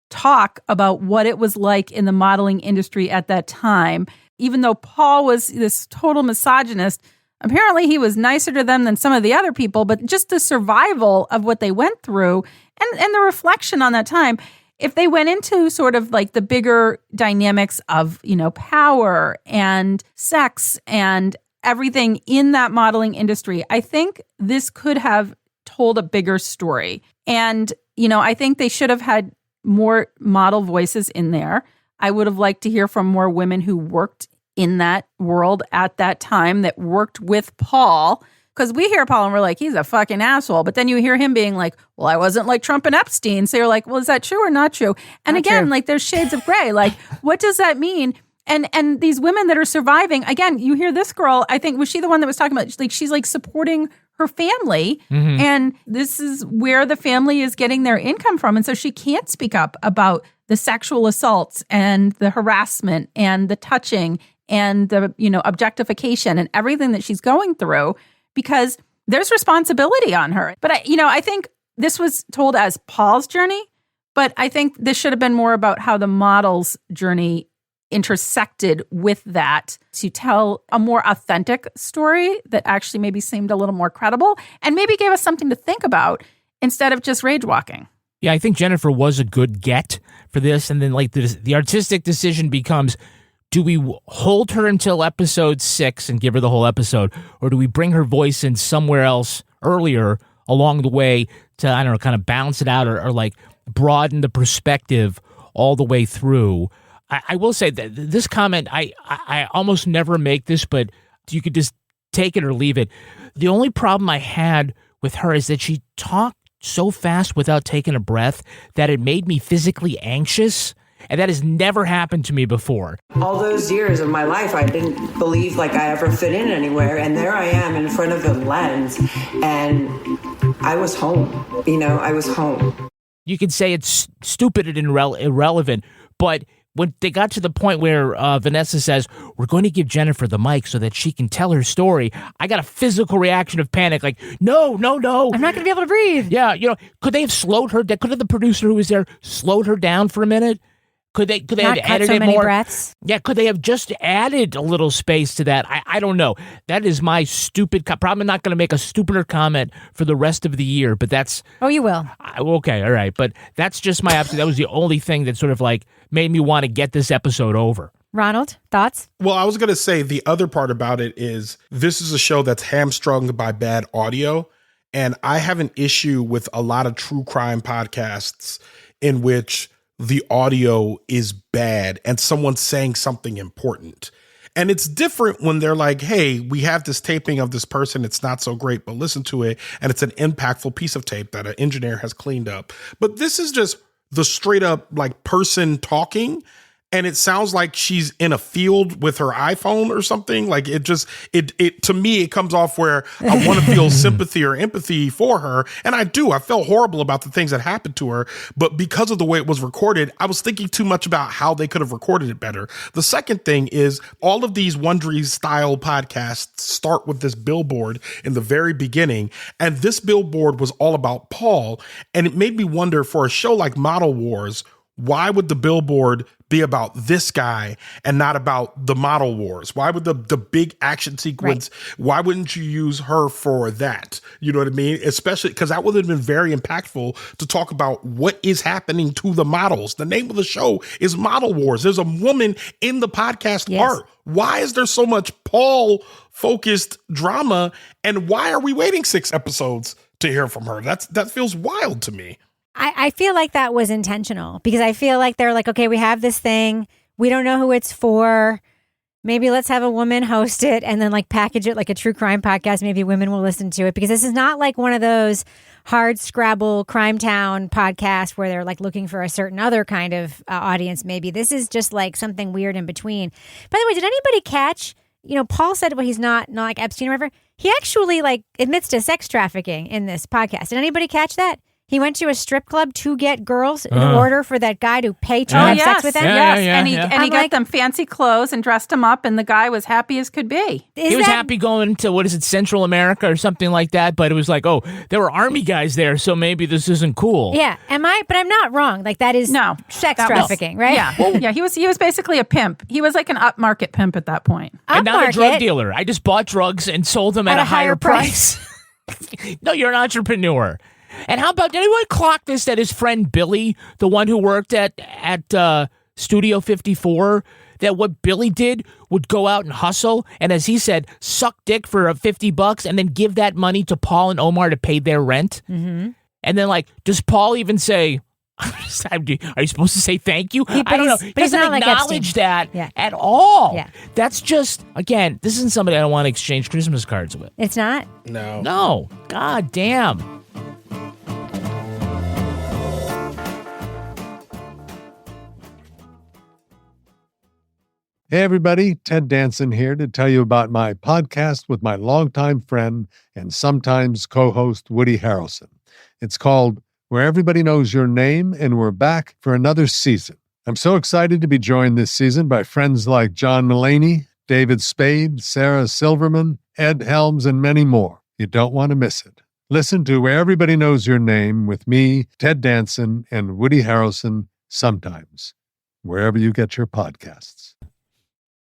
talk about what it was like in the modeling industry at that time, even though Paul was this total misogynist, apparently he was nicer to them than some of the other people, but just the survival of what they went through and the reflection on that time, if they went into sort of the bigger dynamics of, power and sex and everything in that modeling industry, I think this could have told a bigger story. And, I think they should have had more model voices in there. I would have liked to hear from more women who worked in that world at that time, that worked with Paul. Because we hear Paul and we're like, he's a fucking asshole. But then you hear him being like, well, I wasn't like Trump and Epstein. So you're like, well, is that true or not true? And not again, true. There's shades of gray. What does that mean? And these women that are surviving, again, you hear this girl, I think, was she the one that was talking about, she's supporting her family. And this is where the family is getting their income from. And so she can't speak up about the sexual assaults and the harassment and the touching and the, objectification and everything that she's going through because there's responsibility on her. But I think this was told as Paul's journey, but I think this should have been more about how the model's journey intersected with that to tell a more authentic story that actually maybe seemed a little more credible and maybe gave us something to think about instead of just rage walking. Yeah, I think Jennifer was a good get for this. And then the artistic decision becomes, do we hold her until episode 6 and give her the whole episode? Or do we bring her voice in somewhere else earlier along the way to, I don't know, kind of balance it out or broaden the perspective all the way through? I will say that this comment, I almost never make this, but you could just take it or leave it. The only problem I had with her is that she talked so fast without taking a breath that it made me physically anxious. And that has never happened to me before. All those years of my life, I didn't believe I ever fit in anywhere. And there I am in front of a lens. And I was home. I was home. You could say it's stupid and irrelevant, but when they got to the point where Vanessa says, we're going to give Jennifer the mic so that she can tell her story, I got a physical reaction of panic, like, no. I'm not going to be able to breathe. Yeah, could they have slowed her down? Could have the producer who was there slowed her down for a minute? Could they have added so many breaths? Yeah, could they have just added a little space to that? I don't know. That is my stupid... Probably not going to make a stupider comment for the rest of the year, but that's... Oh, you will. Okay, all right. But that's just my... That was the only thing that sort of made me want to get this episode over. Ronald, thoughts? Well, I was going to say the other part about it is this is a show that's hamstrung by bad audio. And I have an issue with a lot of true crime podcasts in which the audio is bad and someone's saying something important. And it's different when they're like, hey, we have this taping of this person. It's not so great, but listen to it. And it's an impactful piece of tape that an engineer has cleaned up. But this is just the straight up person talking. And it sounds like she's in a field with her iPhone or something. It to me, it comes off where I want to feel sympathy or empathy for her. And I do. I felt horrible about the things that happened to her. But because of the way it was recorded, I was thinking too much about how they could have recorded it better. The second thing is all of these Wondery style podcasts start with this billboard in the very beginning. And this billboard was all about Paul. And it made me wonder, for a show like Model Wars, why would the billboard be about this guy and not about the model wars? Why would the big action sequence, why wouldn't you use her for that? You know what I mean? Especially because that would have been very impactful to talk about what is happening to the models. The name of the show is Model Wars. There's a woman in the podcast art. Why is there so much Paul-focused drama? And why are we waiting 6 episodes to hear from her? That feels wild to me. I feel like that was intentional because I feel like they're like, okay, we have this thing. We don't know who it's for. Maybe let's have a woman host it and then package it like a true crime podcast. Maybe women will listen to it because this is not like one of those hard scrabble Crime Town podcasts where they're looking for a certain other kind of audience. Maybe this is just something weird in between. By the way, did anybody catch, Paul said, well, he's not like Epstein or whatever. He actually admits to sex trafficking in this podcast. Did anybody catch that? He went to a strip club to get girls in order for that guy to pay to have sex with them. And he got them fancy clothes and dressed them up, and the guy was happy as could be. He was happy going to, Central America or something like that, but it was there were army guys there, so maybe this isn't cool. Yeah, but I'm not wrong. That is sex trafficking, right? Yeah, he was basically a pimp. He was like an upmarket pimp at that point. And not a drug dealer. I just bought drugs and sold them at a higher price. No, you're an entrepreneur. And how about, did anyone clock this, that his friend Billy, the one who worked at Studio 54, that what Billy did would go out and hustle and, as he said, suck dick for $50 and then give that money to Paul and Omar to pay their rent? Mm-hmm. And then, does Paul even say, are you supposed to say thank you? I don't know. He doesn't acknowledge that at all. Yeah. That's just, again, this isn't somebody I don't want to exchange Christmas cards with. It's not? No. God damn. Hey everybody, Ted Danson here to tell you about my podcast with my longtime friend and sometimes co-host Woody Harrelson. It's called Where Everybody Knows Your Name, and we're back for another season. I'm so excited to be joined this season by friends like John Mulaney, David Spade, Sarah Silverman, Ed Helms, and many more. You don't want to miss it. Listen to Where Everybody Knows Your Name with me, Ted Danson, and Woody Harrelson sometimes, wherever you get your podcasts.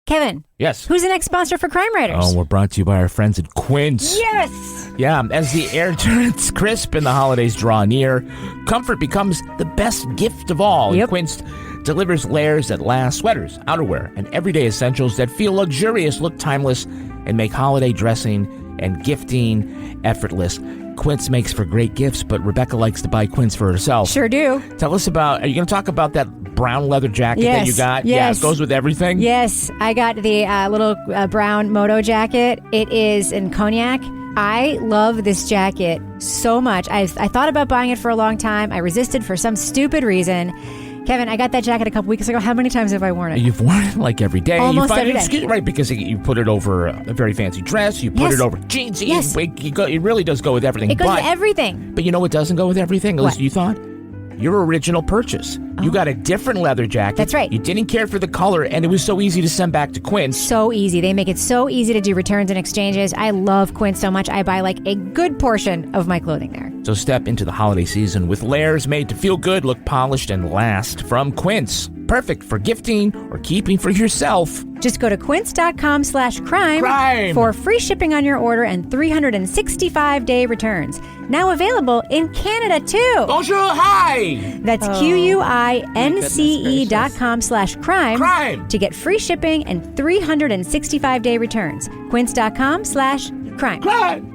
Kevin. Yes. Who's the next sponsor for Crime Writers? Oh, we're brought to you by our friends at Quince. Yes! Yeah, as the air turns crisp and the holidays draw near, comfort becomes the best gift of all. Yep. Quince delivers layers that last, sweaters, outerwear, and everyday essentials that feel luxurious, look timeless, and make holiday dressing and gifting effortless. Quince makes for great gifts, but Rebecca likes to buy Quince for herself. Sure do. Tell us about, are you going to talk about that brown leather jacket that you got? Yes. Yeah, it goes with everything? Yes, I got the little brown moto jacket. It is in cognac. I love this jacket so much. I thought about buying it for a long time. I resisted for some stupid reason. Kevin, I got that jacket a couple weeks ago. How many times have I worn it? You've worn it like every day. Almost you find every it day. Right, because you put it over a very fancy dress. You put it over jeans. Yes. It really does go with everything. It goes with everything. But you know what doesn't go with everything? At least you thought? Your original purchase. You got a different leather jacket. That's right. You didn't care for the color, and it was so easy to send back to Quince. So easy. They make it so easy to do returns and exchanges. I love Quince so much. I buy like a good portion of my clothing there. So step into the holiday season with layers made to feel good, look polished, and last from Quince. Perfect for gifting or keeping for yourself. Just go to quince.com/crime for free shipping on your order and 365-day returns. Now available in Canada too. Bonjour, hi. That's QUINCE.com/crime to get free shipping and 365-day returns. Quince.com/crime.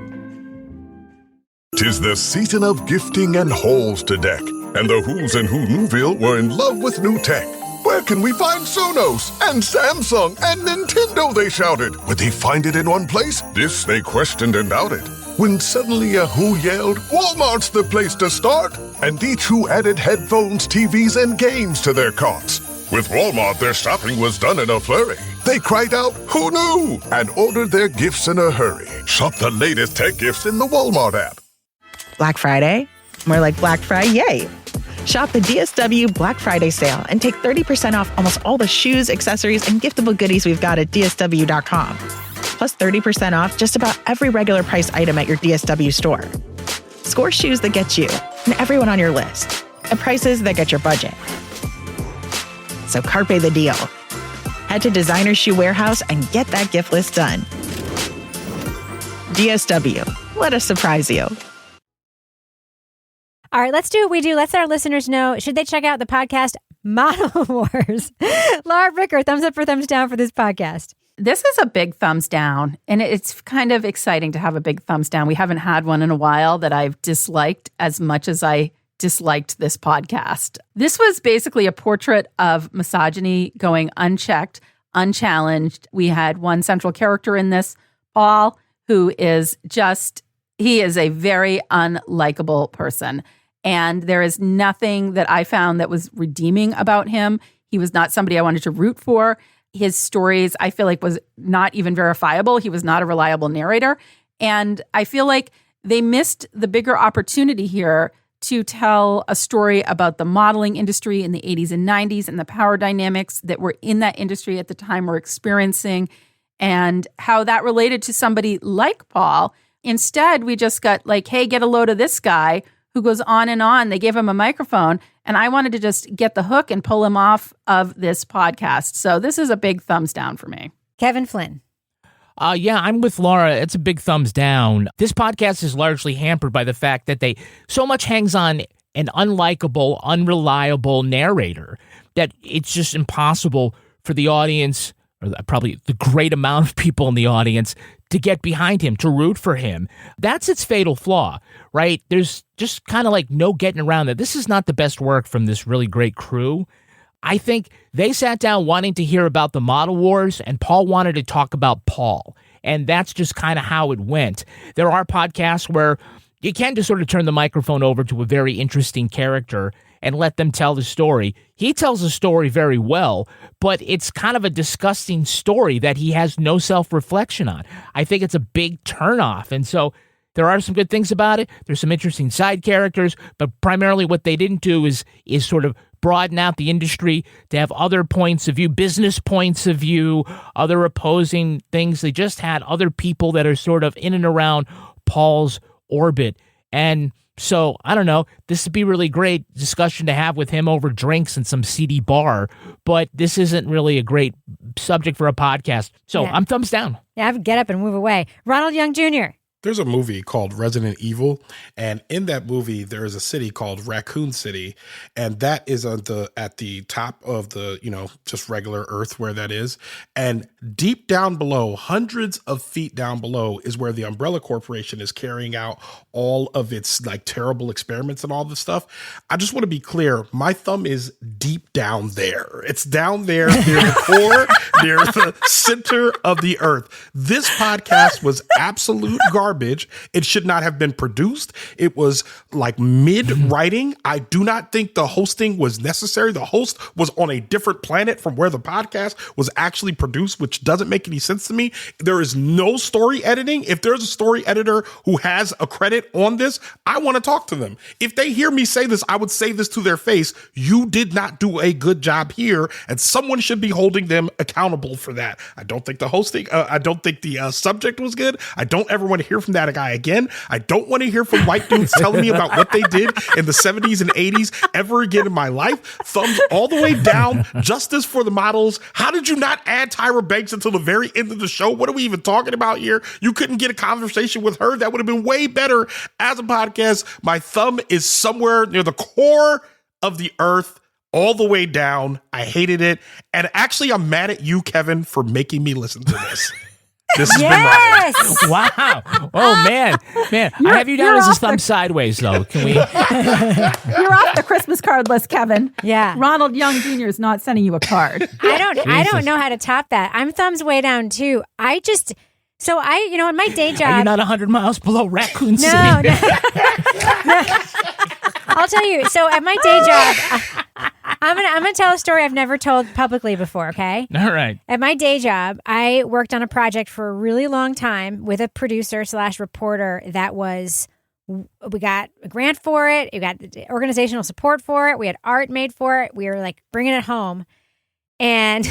Tis the season of gifting and halls to deck, and the Who's and Who Newville were in love with new tech. Where can we find Sonos and Samsung and Nintendo, they shouted. Would they find it in one place? This they questioned and doubted. When suddenly a Who yelled, Walmart's the place to start! And each Who added headphones, TVs, and games to their carts. With Walmart, their shopping was done in a flurry. They cried out, Who knew? And ordered their gifts in a hurry. Shop the latest tech gifts in the Walmart app. Black Friday? More like Black Friday, yay! Shop the DSW Black Friday sale and take 30% off almost all the shoes, accessories, and giftable goodies we've got at DSW.com. Plus 30% off just about every regular price item at your DSW store. Score shoes that get you and everyone on your list at prices that get your budget. So carpe the deal. Head to Designer Shoe Warehouse and get that gift list done. DSW. Let us surprise you. All right, let's do what we do. Let's let our listeners know, should they check out the podcast Model Wars? Laura Bricker, thumbs up or thumbs down for this podcast? This is a big thumbs down, and it's kind of exciting to have a big thumbs down. We haven't had one in a while that I've disliked as much as I disliked this podcast. This was basically a portrait of misogyny going unchecked, unchallenged. We had one central character in this, Paul, who is he is a very unlikable person. And there is nothing that I found that was redeeming about him. He was not somebody I wanted to root for. His stories, I feel like, was not even verifiable. He was not a reliable narrator. And I feel like they missed the bigger opportunity here to tell a story about the modeling industry in the 80s and 90s and the power dynamics that were in that industry at the time we're experiencing and how that related to somebody like Paul. Instead, we just got like, hey, get a load of this guy who goes on and on. They gave him a microphone, and I wanted to just get the hook and pull him off of this podcast. So this is a big thumbs down for me. Kevin Flynn. Yeah, I'm with Laura. It's a big thumbs down. This podcast is largely hampered by the fact that they so much hangs on an unlikable, unreliable narrator that it's just impossible for the audience, or probably the great amount of people in the audience, to get behind him, to root for him. That's its fatal flaw, right? There's just kind of like no getting around that. This is not the best work from this really great crew. I think they sat down wanting to hear about the model wars, and Paul wanted to talk about Paul. And that's just kind of how it went. There are podcasts where you can just sort of turn the microphone over to a very interesting character and let them tell the story. He tells the story very well, but it's kind of a disgusting story that he has no self-reflection on. I think it's a big turnoff. And so there are some good things about it. There's some interesting side characters, but primarily what they didn't do is sort of broaden out the industry to have other points of view, business points of view, other opposing things. They just had other people that are sort of in and around Paul's orbit. And so, I don't know, this would be really great discussion to have with him over drinks in some seedy bar, but this isn't really a great subject for a podcast. So I'm thumbs down. Yeah, I would get up and move away. Ronald Young Jr. There's a movie called Resident Evil, and in that movie, there is a city called Raccoon City, and that is at the top of the, just regular Earth where that is. And deep down below, hundreds of feet down below, is where the Umbrella Corporation is carrying out all of its like terrible experiments and all this stuff. I just want to be clear, my thumb is deep down there. It's down there near the core, near the center of the Earth. This podcast was absolute garbage. It should not have been produced. It was like mid-writing. I do not think the hosting was necessary. The host was on a different planet from where the podcast was actually produced, which doesn't make any sense to me. There is no story editing. If there's a story editor who has a credit on this, I want to talk to them. If they hear me say this, I would say this to their face. You did not do a good job here, and someone should be holding them accountable for that. I don't think the hosting, I don't think the subject was good. I don't ever want to hear from that guy again. I don't want to hear from white dudes telling me about what they did in the 70s and 80s ever again in my life. Thumbs all the way down. Justice for the models. How did you not add Tyra Banks until the very end of the show? What are we even talking about here? You couldn't get a conversation with her. That would have been way better as a podcast. My thumb is somewhere near the core of the Earth, all the way down. I hated it. And actually, I'm mad at you, Kevin, for making me listen to this. This has been right. Wow. Oh, man. I have you down as a thumb sideways, though. Can we? You're off the Christmas card list, Kevin. Yeah. Ronald Young Jr. is not sending you a card. I don't know how to top that. I'm thumbs way down, too. In my day job. Are you not 100 miles below Raccoon City? No. I'll tell you. So at my day job, I'm gonna tell a story I've never told publicly before, okay? All right. At my day job, I worked on a project for a really long time with a producer/reporter that was, we got a grant for it, we got organizational support for it, we had art made for it, we were like bringing it home. And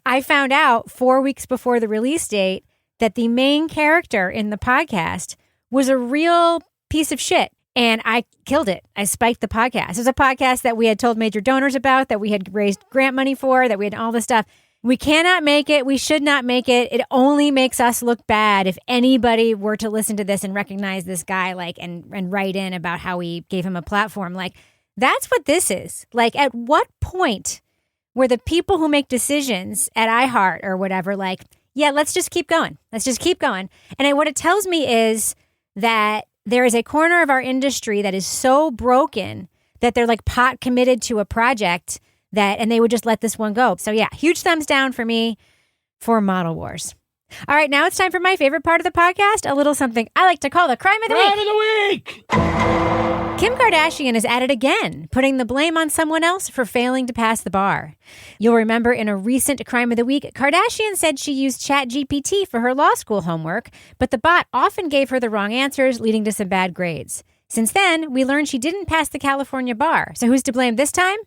I found out 4 weeks before the release date that the main character in the podcast was a real piece of shit. And I killed it. I spiked the podcast. It was a podcast that we had told major donors about, that we had raised grant money for, that we had all this stuff. We cannot make it. We should not make it. It only makes us look bad if anybody were to listen to this and recognize this guy, and write in about how we gave him a platform. That's what this is. At what point were the people who make decisions at iHeart or whatever, yeah, let's just keep going. Let's just keep going. And what it tells me is that there is a corner of our industry that is so broken that they're pot committed to a project and they would just let this one go. So yeah, huge thumbs down for me for Model Wars. All right, now it's time for my favorite part of the podcast, a little something I like to call the Crime of the Week. Crime of the Week! Kim Kardashian is at it again, putting the blame on someone else for failing to pass the bar. You'll remember in a recent Crime of the Week, Kardashian said she used ChatGPT for her law school homework, but the bot often gave her the wrong answers, leading to some bad grades. Since then, we learned she didn't pass the California bar. So who's to blame this time?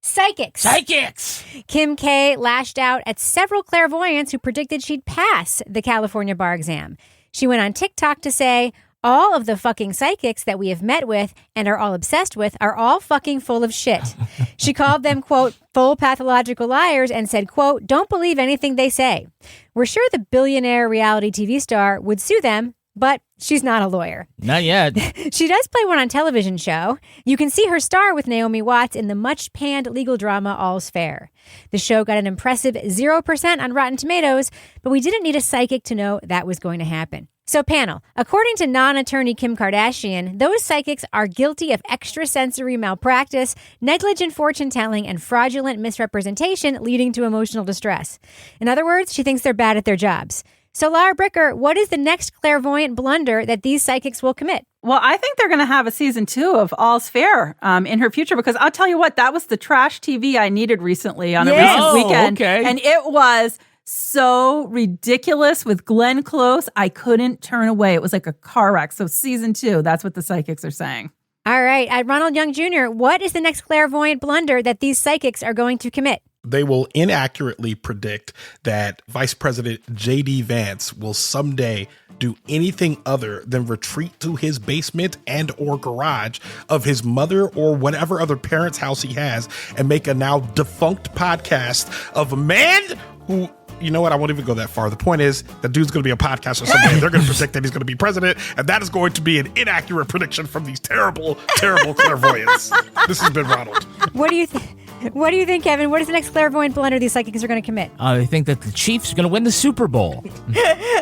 Psychics. Kim K lashed out at several clairvoyants who predicted she'd pass the California bar exam. She went on TikTok to say, all of the fucking psychics that we have met with and are all obsessed with are all fucking full of shit. She called them, quote, full pathological liars and said, quote, don't believe anything they say. We're sure the billionaire reality TV star would sue them, but she's not a lawyer. Not yet. She does play one on television show. You can see her star with Naomi Watts in the much-panned legal drama All's Fair. The show got an impressive 0% on Rotten Tomatoes, but we didn't need a psychic to know that was going to happen. So panel, according to non-attorney Kim Kardashian, those psychics are guilty of extrasensory malpractice, negligent fortune-telling, and fraudulent misrepresentation leading to emotional distress. In other words, she thinks they're bad at their jobs. So Laura Bricker, what is the next clairvoyant blunder that these psychics will commit? Well, I think they're going to have a season 2 of All's Fair in her future, because I'll tell you what, that was the trash TV I needed recently on a recent weekend. Okay. And it was so ridiculous with Glenn Close. I couldn't turn away. It was like a car wreck. So season 2, that's what the psychics are saying. All right. Ronald Young Jr., what is the next clairvoyant blunder that these psychics are going to commit? They will inaccurately predict that Vice President J.D. Vance will someday do anything other than retreat to his basement and or garage of his mother or whatever other parent's house he has and make a now defunct podcast of a man who, you know what, I won't even go that far. The point is that dude's going to be a podcaster someday. They're going to predict that he's going to be president, and that is going to be an inaccurate prediction from these terrible, terrible clairvoyants. This has been Ronald. What do you think? What do you think, Kevin? What is the next clairvoyant blunder these psychics are going to commit? I think that the Chiefs are going to win the Super Bowl.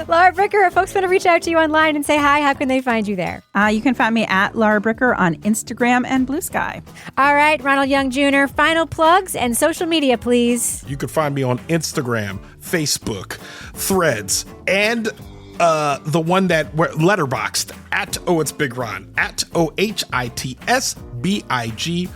Laura Bricker, if folks want to reach out to you online and say hi, how can they find you there? You can find me at Laura Bricker on Instagram and Blue Sky. All right, Ronald Young Jr., final plugs and social media, please. You can find me on Instagram, Facebook, Threads, and the one that we're letterboxed at It's Big Ron, at OHITSBIGRON.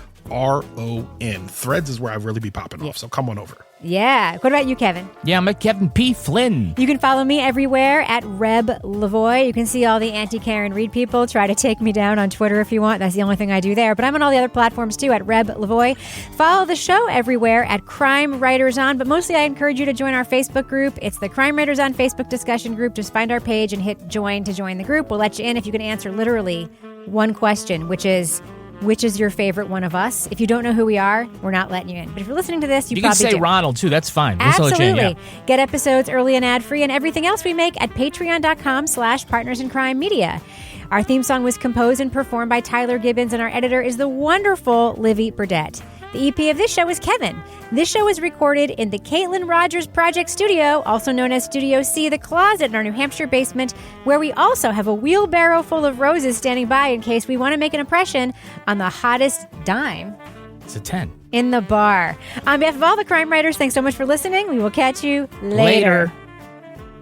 Threads is where I really be popping off, so come on over. Yeah. What about you, Kevin? Yeah, I'm at Kevin P. Flynn. You can follow me everywhere at Reb Lavoie. You can see all the anti-Karen Reed people try to take me down on Twitter if you want. That's the only thing I do there. But I'm on all the other platforms too at Reb Lavoie. Follow the show everywhere at Crime Writers On. But mostly I encourage you to join our Facebook group. It's the Crime Writers On Facebook discussion group. Just find our page and hit join to join the group. We'll let you in if you can answer literally one question, which is your favorite one of us? If you don't know who we are, we're not letting you in. But if you're listening to this, you probably do. You can say Ronald, too. That's fine. Absolutely. Get episodes early and ad-free and everything else we make at patreon.com/partnersincrimemedia. Our theme song was composed and performed by Tyler Gibbons, and our editor is the wonderful Livy Burdett. The EP of this show is Kevin. This show is recorded in the Caitlin Rogers Project Studio, also known as Studio C, the closet in our New Hampshire basement, where we also have a wheelbarrow full of roses standing by in case we want to make an impression on the hottest dime. It's a 10. In the bar. On behalf of all the crime writers, thanks so much for listening. We will catch you later.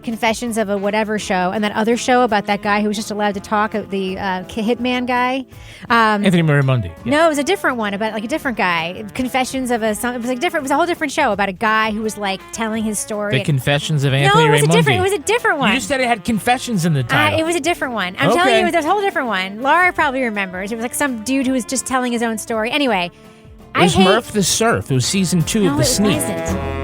Confessions of a Whatever show, and that other show about that guy who was just allowed to talk, the hitman guy. Anthony Marimundi. Yeah. No, it was a different one about like a different guy. Confessions of a. It was like different. It was a whole different show about a guy who was like telling his story. The Confessions of Anthony Marimundi. It was a different one. You just said it had confessions in the title. It was a different one. I'm telling you, it was a whole different one. Laura probably remembers. It was like some dude who was just telling his own story. Anyway, it was Murph the Surf. It was season 2 of The Sneak. No, it wasn't.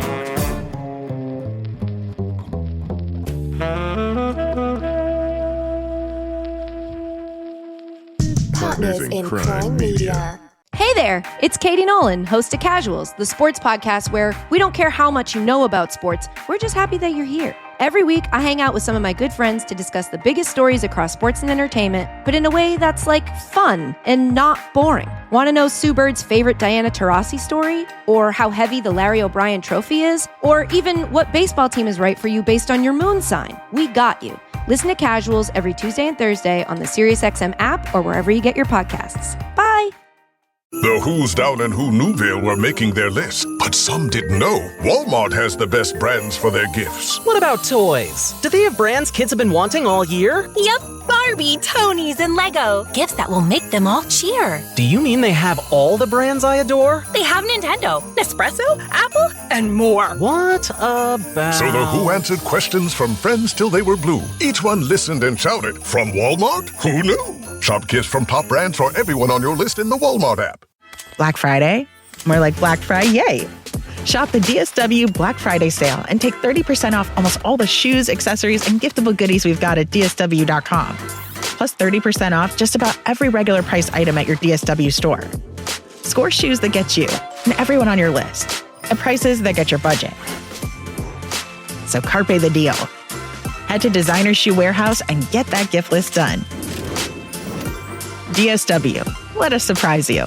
Partners in Crime Media. Hey there, it's Katie Nolan, host of Casuals, the sports podcast where we don't care how much you know about sports, we're just happy that you're here. Every week, I hang out with some of my good friends to discuss the biggest stories across sports and entertainment, but in a way that's like fun and not boring. Want to know Sue Bird's favorite Diana Taurasi story? Or how heavy the Larry O'Brien trophy is? Or even what baseball team is right for you based on your moon sign? We got you. Listen to Casuals every Tuesday and Thursday on the SiriusXM app or wherever you get your podcasts. Bye! The Who's Down in Who Newville were making their list, but some didn't know Walmart has the best brands for their gifts. What about toys? Do they have brands kids have been wanting all year? Yep, Barbie, Tony's, and Lego. Gifts that will make them all cheer. Do you mean they have all the brands I adore? They have Nintendo, Nespresso, Apple, and more. What about... So the Who answered questions from friends till they were blue. Each one listened and shouted, from Walmart? Who knew? Shop gifts from top brands for everyone on your list in the Walmart app. Black Friday? More like Black Friday, yay! Shop the DSW Black Friday sale and take 30% off almost all the shoes, accessories, and giftable goodies we've got at DSW.com. Plus 30% off just about every regular price item at your DSW store. Score shoes that get you and everyone on your list at prices that get your budget. So carpe the deal. Head to Designer Shoe Warehouse and get that gift list done. DSW, let us surprise you.